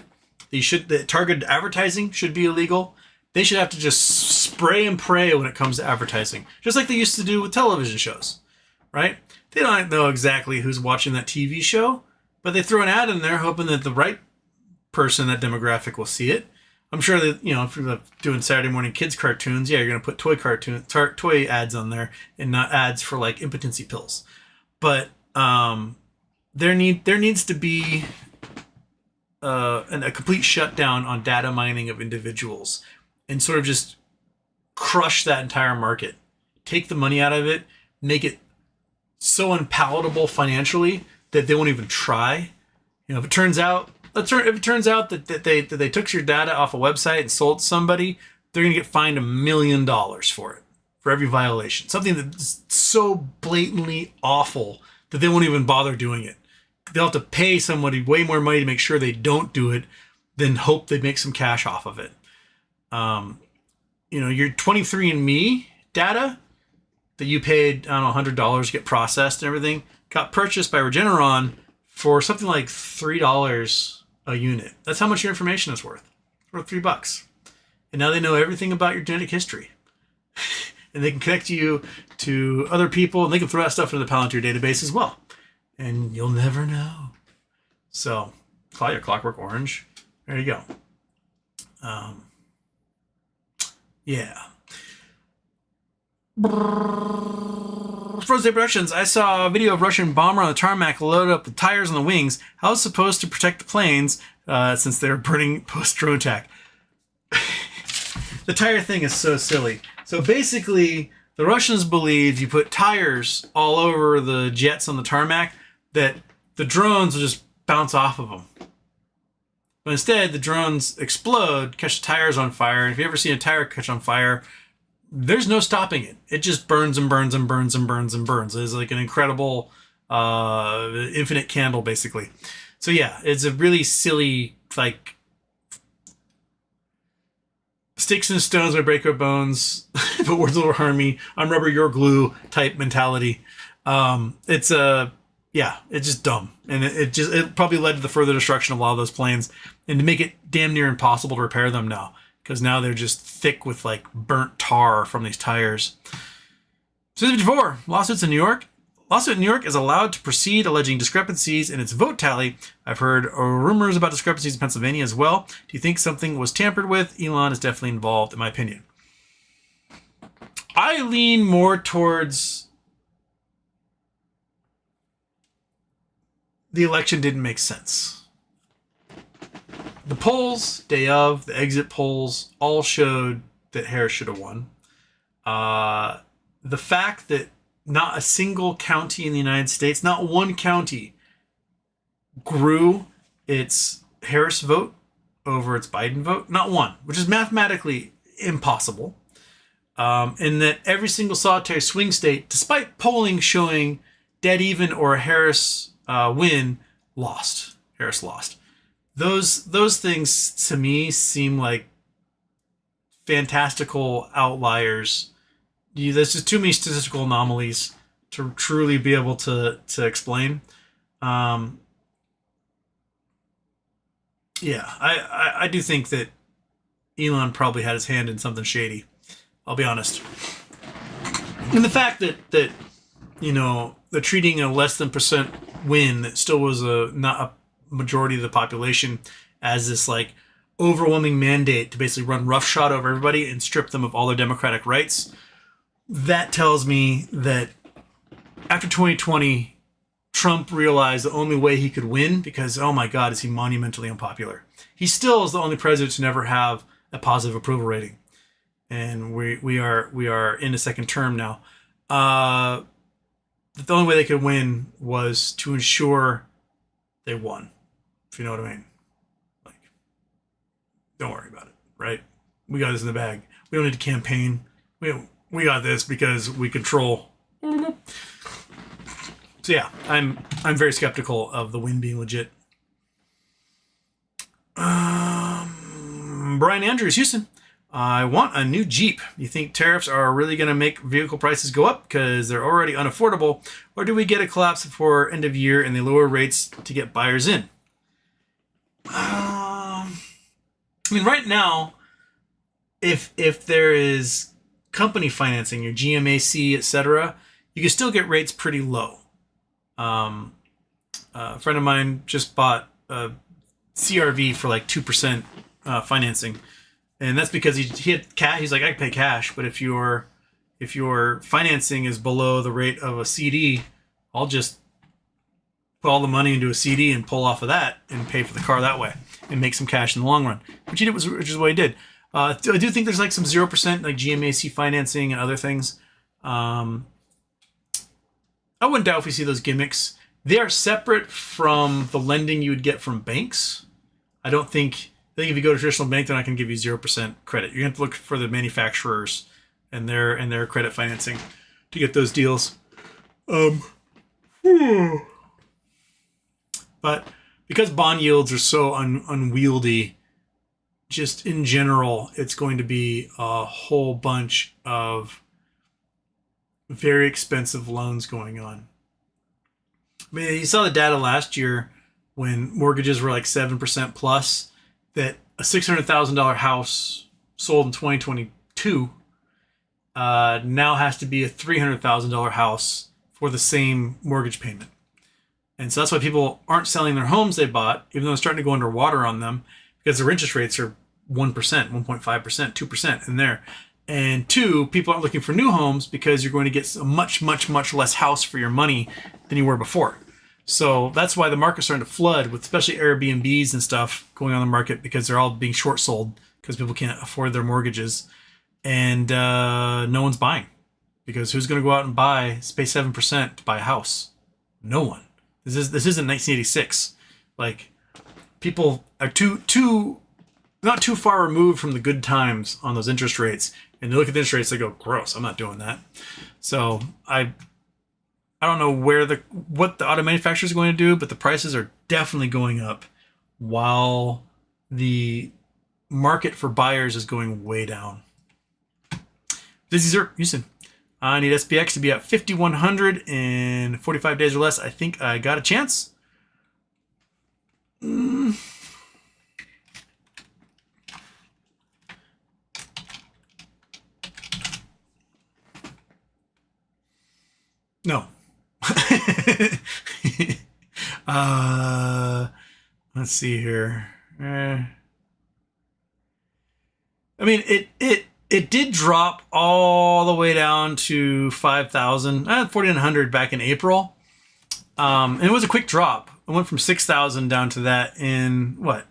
The targeted advertising should be illegal. They should have to just spray and pray when it comes to advertising, just like they used to do with television shows, right? They don't know exactly who's watching that TV show, but they throw an ad in there hoping that the right person, that demographic, will see it. I'm sure that, if you're doing Saturday morning kids cartoons, you're going to put toy ads on there and not ads for like impotency pills. But there needs to be a complete shutdown on data mining of individuals and sort of just crush that entire market. Take the money out of it, make it so unpalatable financially that they won't even try. If it turns out that they took your data off a website and sold to somebody, they're going to get fined $1 million for it, for every violation. Something that's so blatantly awful that they won't even bother doing it. They'll have to pay somebody way more money to make sure they don't do it than hope they make some cash off of it. Your 23andMe data that you paid, $100 to get processed and everything, got purchased by Regeneron for something like $3 a unit. That's how much your information is worth. It's worth $3. And now they know everything about your genetic history. And they can connect you to other people, and they can throw that stuff into the Palantir database as well. And you'll never know. So, call your Clockwork Orange. There you go. Yeah. Frozen Day Productions. I saw a video of Russian bomber on the tarmac loaded up with tires on the wings. How is it supposed to protect the planes since they're burning post-drone attack? The tire thing is so silly. So basically, the Russians believe you put tires all over the jets on the tarmac, that the drones will just bounce off of them. But instead, the drones explode, catch the tires on fire. And if you ever see a tire catch on fire, there's no stopping it. It just burns and burns and burns and burns and burns. It's like an incredible infinite candle, basically. So yeah, it's a really silly, like, sticks and stones may break our bones, but words will harm me. I'm rubber, you're glue type mentality. It's just dumb. And it probably led to the further destruction of a lot of those planes, and to make it damn near impossible to repair them now, because now they're just thick with like burnt tar from these tires. 54 lawsuits in New York. Lawsuit in New York is allowed to proceed alleging discrepancies in its vote tally. I've heard rumors about discrepancies in Pennsylvania as well. Do you think something was tampered with? Elon is definitely involved, in my opinion. I lean more towards the election didn't make sense. The polls, day of, the exit polls, all showed that Harris should have won. The fact that not a single county in the United States, not one county, grew its Harris vote over its Biden vote. Not one, which is mathematically impossible. And that every single solitary swing state, despite polling showing dead even or a Harris win, lost. Harris lost. Those things to me seem like fantastical outliers. There's just too many statistical anomalies to truly be able to explain. I do think that Elon probably had his hand in something shady. I'll be honest. And the fact that they're treating a less than percent win that still was not a majority of the population as this like overwhelming mandate to basically run roughshod over everybody and strip them of all their democratic rights. That tells me that after 2020, Trump realized the only way he could win, because, oh my God, is he monumentally unpopular. He still is the only president to never have a positive approval rating. And we are in a second term now. The only way they could win was to ensure they won, if you know what I mean. Like, don't worry about it, right? We got this in the bag. We don't need to campaign. We got this because we control. So yeah, I'm very skeptical of the win being legit. Brian Andrews, Houston. I want a new Jeep. You think tariffs are really going to make vehicle prices go up because they're already unaffordable? Or do we get a collapse before end of year and they lower rates to get buyers in? I mean, right now, if there is company financing, your GME, etc., you can still get rates pretty low. A friend of mine just bought a CRV for like 2% financing, and that's because he had cash. He's like, I can pay cash, but if your financing is below the rate of a CD, I'll just put all the money into a CD and pull off of that and pay for the car that way and make some cash in the long run. Which is what he did. I do think there's like some 0% like GMAC financing and other things. I wouldn't doubt if we see those gimmicks. They are separate from the lending you would get from banks. I think if you go to a traditional bank, they're not going to give you 0% credit. You're going to have to look for the manufacturers and their credit financing to get those deals. But because bond yields are so unwieldy, just in general, it's going to be a whole bunch of very expensive loans going on. I mean, you saw the data last year when mortgages were like 7% plus, that a $600,000 house sold in 2022 now has to be a $300,000 house for the same mortgage payment. And so that's why people aren't selling their homes they bought, even though it's starting to go underwater on them, because their interest rates are 1%, 1.5%, 2% in there. And two, people aren't looking for new homes because you're going to get a much, much, much less house for your money than you were before. So that's why the market's starting to flood with especially Airbnbs and stuff going on the market, because they're all being short sold because people can't afford their mortgages. And no one's buying, because who's going to go out and pay 7% to buy a house? No one. This isn't 1986. Like, people are not too far removed from the good times on those interest rates, and they look at the interest rates, they go, gross, I'm not doing that. So I don't know what the auto manufacturers are going to do, but the prices are definitely going up while the market for buyers is going way down. This is Houston. I need SPX to be at 5,100 in 45 days or less. I think I got a chance. No. Let's see here. I mean, it did drop all the way down to 5,000, 4,900 back in April. And it was a quick drop. It went from 6,000 down to that in what?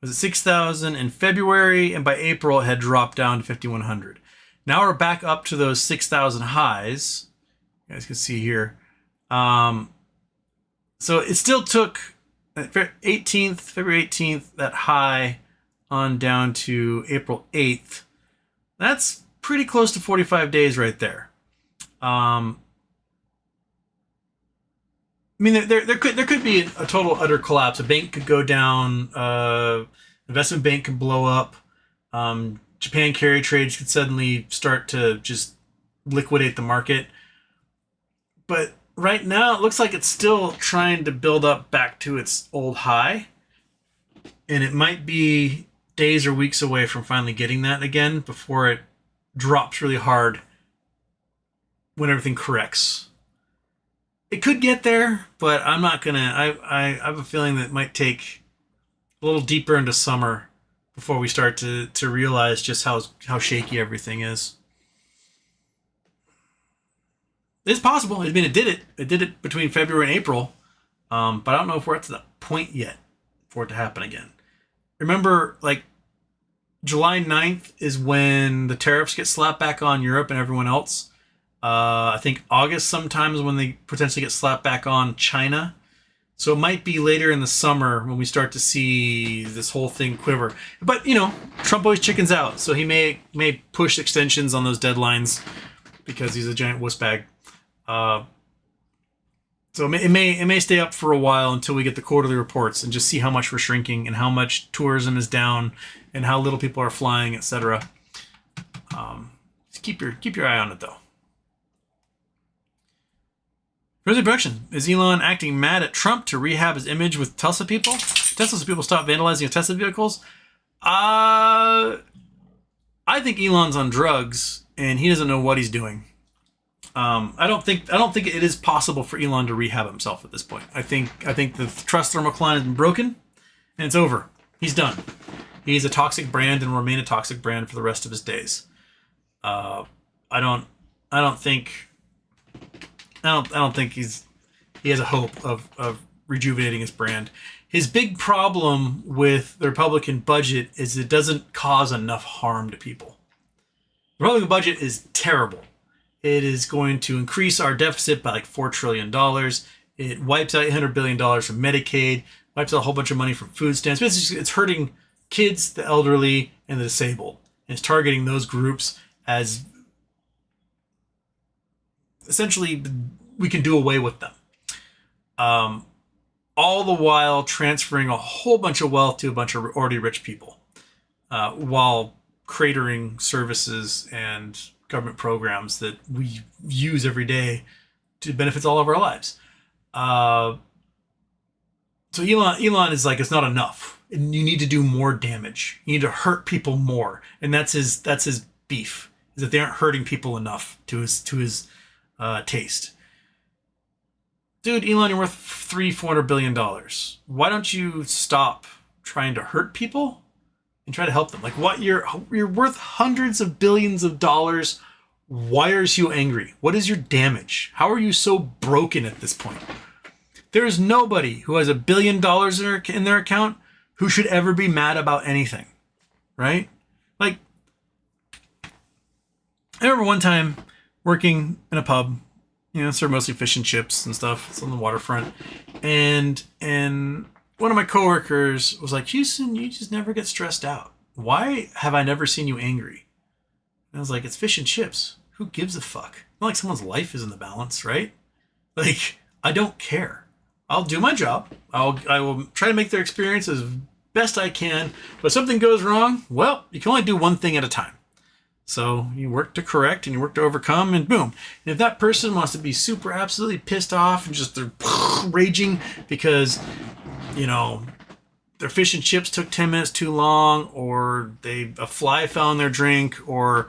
Was it 6,000 in February? And by April, it had dropped down to 5,100. Now we're back up to those 6,000 highs. You guys can see here. So it still took February 18th, that high on down to April 8th. That's pretty close to 45 days right there. I mean, there could be a total utter collapse. A bank could go down. Investment bank could blow up. Japan carry trades could suddenly start to just liquidate the market. But right now, it looks like it's still trying to build up back to its old high. And it might be days or weeks away from finally getting that again before it drops really hard when everything corrects. It could get there, but I'm not going to... I have a feeling that it might take a little deeper into summer before we start to realize just how shaky everything is. It's possible. I mean, it did it. It did it between February and April. But I don't know if we're at to that point yet for it to happen again. Remember, like, July 9th is when the tariffs get slapped back on Europe and everyone else. I think August sometimes when they potentially get slapped back on China. So it might be later in the summer when we start to see this whole thing quiver. But, you know, Trump always chickens out. So he may push extensions on those deadlines because he's a giant wuss bag. So it may stay up for a while until we get the quarterly reports and just see how much we're shrinking and how much tourism is down and how little people are flying, etc. Just keep your eye on it though. Frozen production. Is Elon acting mad at Trump to rehab his image with Tesla people? Tesla people stop vandalizing Tesla vehicles? I think Elon's on drugs and he doesn't know what he's doing. I don't think it is possible for Elon to rehab himself at this point. I think the trust thermocline has been broken and it's over. He's done. He's a toxic brand and will remain a toxic brand for the rest of his days. I don't think he has a hope of rejuvenating his brand. His big problem with the Republican budget is it doesn't cause enough harm to people. The Republican budget is terrible. It is going to increase our deficit by like $4 trillion. It wipes out $800 billion from Medicaid, wipes out a whole bunch of money from food stamps. It's hurting kids, the elderly, and the disabled. And it's targeting those groups as essentially we can do away with them. All the while transferring a whole bunch of wealth to a bunch of already rich people while cratering services and government programs that we use every day to benefit all of our lives. So Elon is like, it's not enough. And you need to do more damage. You need to hurt people more. And that's his beef, is that they aren't hurting people enough to his taste. Dude, Elon, you're worth $400 billion. Why don't you stop trying to hurt people and try to help them. Like, what, you're worth hundreds of billions of dollars. Why are you angry? What is your damage? How are you so broken at this point? There is nobody who has $1 billion in their account who should ever be mad about anything, right? Like, I remember one time working in a pub, serve mostly fish and chips and stuff. It's on the waterfront. And one of my coworkers was like, Houston, you just never get stressed out. Why have I never seen you angry? And I was like, it's fish and chips. Who gives a fuck? Not like someone's life is in the balance, right? Like, I don't care. I'll do my job. I will try to make their experience as best I can. But if something goes wrong, well, you can only do one thing at a time. So you work to correct and you work to overcome, and boom. And if that person wants to be super absolutely pissed off and just they're raging because, their fish and chips took 10 minutes too long, or a fly fell in their drink, or,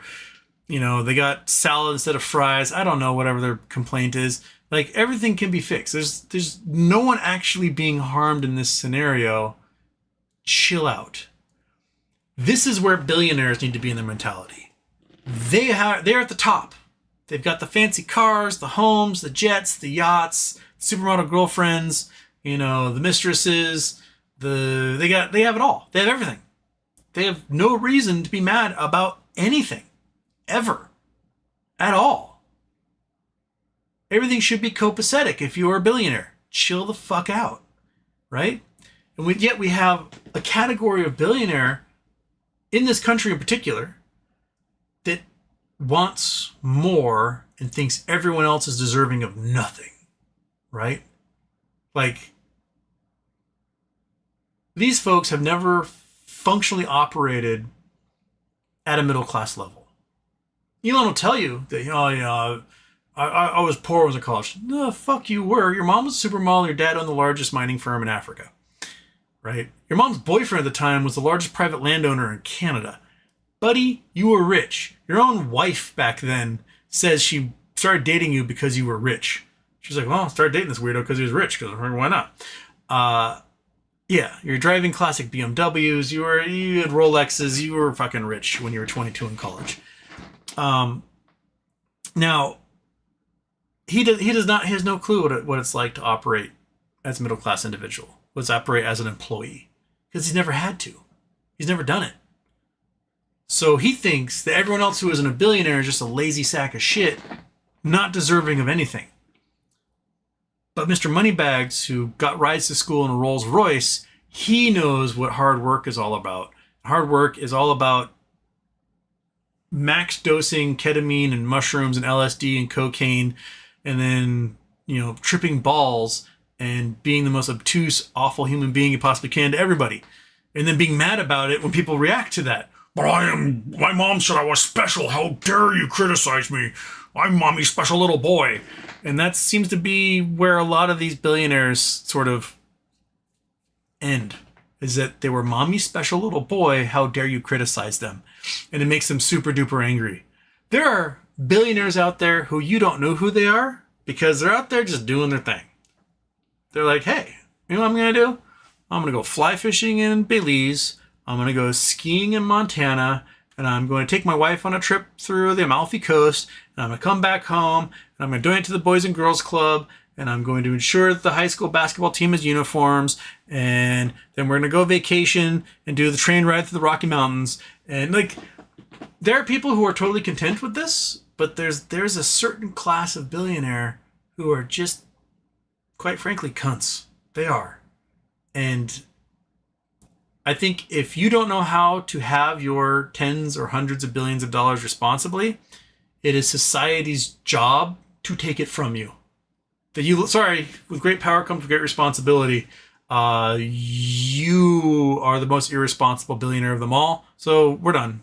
they got salad instead of fries. I don't know, whatever their complaint is. Like, everything can be fixed. There's no one actually being harmed in this scenario. Chill out. This is where billionaires need to be in their mentality. They're at the top. They've got the fancy cars, the homes, the jets, the yachts, supermodel girlfriends, the mistresses, they have it all. They have everything. They have no reason to be mad about anything, ever, at all. Everything should be copacetic if you are a billionaire. Chill the fuck out, right? And yet we have a category of billionaire in this country in particular that wants more and thinks everyone else is deserving of nothing, right? Like, these folks have never functionally operated at a middle class level. Elon will tell you that, I was poor when I was in college. No, fuck you were. Your mom was a supermodel. Your dad owned the largest mining firm in Africa, right? Your mom's boyfriend at the time was the largest private landowner in Canada. Buddy, you were rich. Your own wife back then says she started dating you because you were rich. She's like, well, I started dating this weirdo because he was rich. Because why not? Yeah, you're driving classic BMWs. You had Rolexes. You were fucking rich when you were 22 in college. Now, he has no clue what it's like to operate as a middle class individual. What's operate as an employee, because he's never had to. He's never done it. So he thinks that everyone else who isn't a billionaire is just a lazy sack of shit, not deserving of anything. But Mr. Moneybags, who got rides to school in a Rolls Royce, he knows what hard work is all about. Hard work is all about max dosing ketamine and mushrooms and LSD and cocaine, and then, tripping balls and being the most obtuse, awful human being you possibly can to everybody. And then being mad about it when people react to that. But my mom said I was special. How dare you criticize me? I'm mommy's special little boy. And that seems to be where a lot of these billionaires sort of end, is that they were mommy's special little boy. How dare you criticize them? And it makes them super duper angry. There are billionaires out there who you don't know who they are because they're out there just doing their thing. They're like, hey, you know what I'm going to do? I'm going to go fly fishing in Belize. I'm going to go skiing in Montana, and I'm going to take my wife on a trip through the Amalfi Coast, and I'm going to come back home, and I'm going to donate to the Boys and Girls Club, and I'm going to ensure that the high school basketball team has uniforms, and then we're going to go vacation and do the train ride through the Rocky Mountains. And there are people who are totally content with this, but there's a certain class of billionaire who are just, quite frankly, cunts. They are. And I think if you don't know how to have your tens or hundreds of billions of dollars responsibly, it is society's job to take it from you. With great power comes great responsibility. You are the most irresponsible billionaire of them all. So we're done.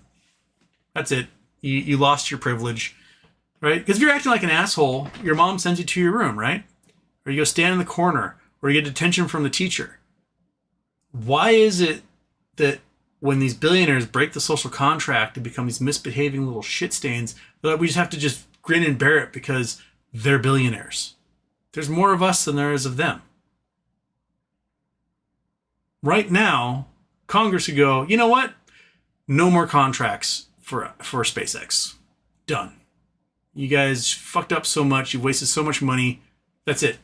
That's it. You lost your privilege, right? Because if you're acting like an asshole, your mom sends you to your room, right? Or you go stand in the corner, or you get detention from the teacher. Why is it that when these billionaires break the social contract and become these misbehaving little shit stains, that we just have to just grin and bear it because they're billionaires? There's more of us than there is of them. Right now, Congress could go, you know what? no more contracts for SpaceX. Done. You guys fucked up so much. You've wasted so much money. That's it.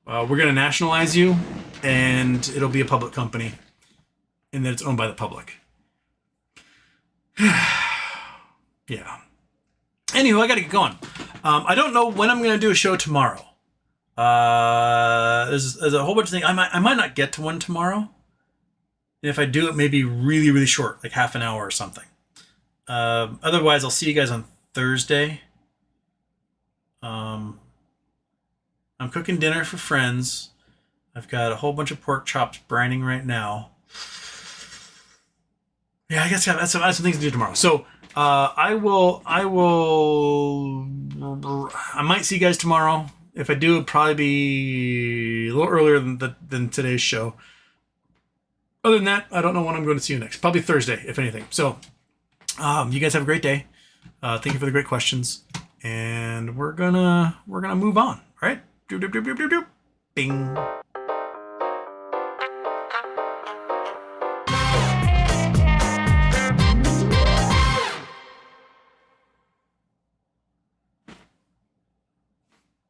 We're going to nationalize you, and it'll be a public company, and then it's owned by the public. Yeah. Anyway, I got to get going. I don't know when I'm going to do a show tomorrow. There's a whole bunch of things. I might not get to one tomorrow. And if I do, it may be really, really short, like half an hour or something. Otherwise, I'll see you guys on Thursday. I'm cooking dinner for friends. I've got a whole bunch of pork chops brining right now. Yeah, I guess I have some things to do tomorrow. So I might see you guys tomorrow. If I do, it'll probably be a little earlier than today's show. Other than that, I don't know when I'm going to see you next. Probably Thursday, if anything. So you guys have a great day. Thank you for the great questions. And we're gonna move on. All right? Bing.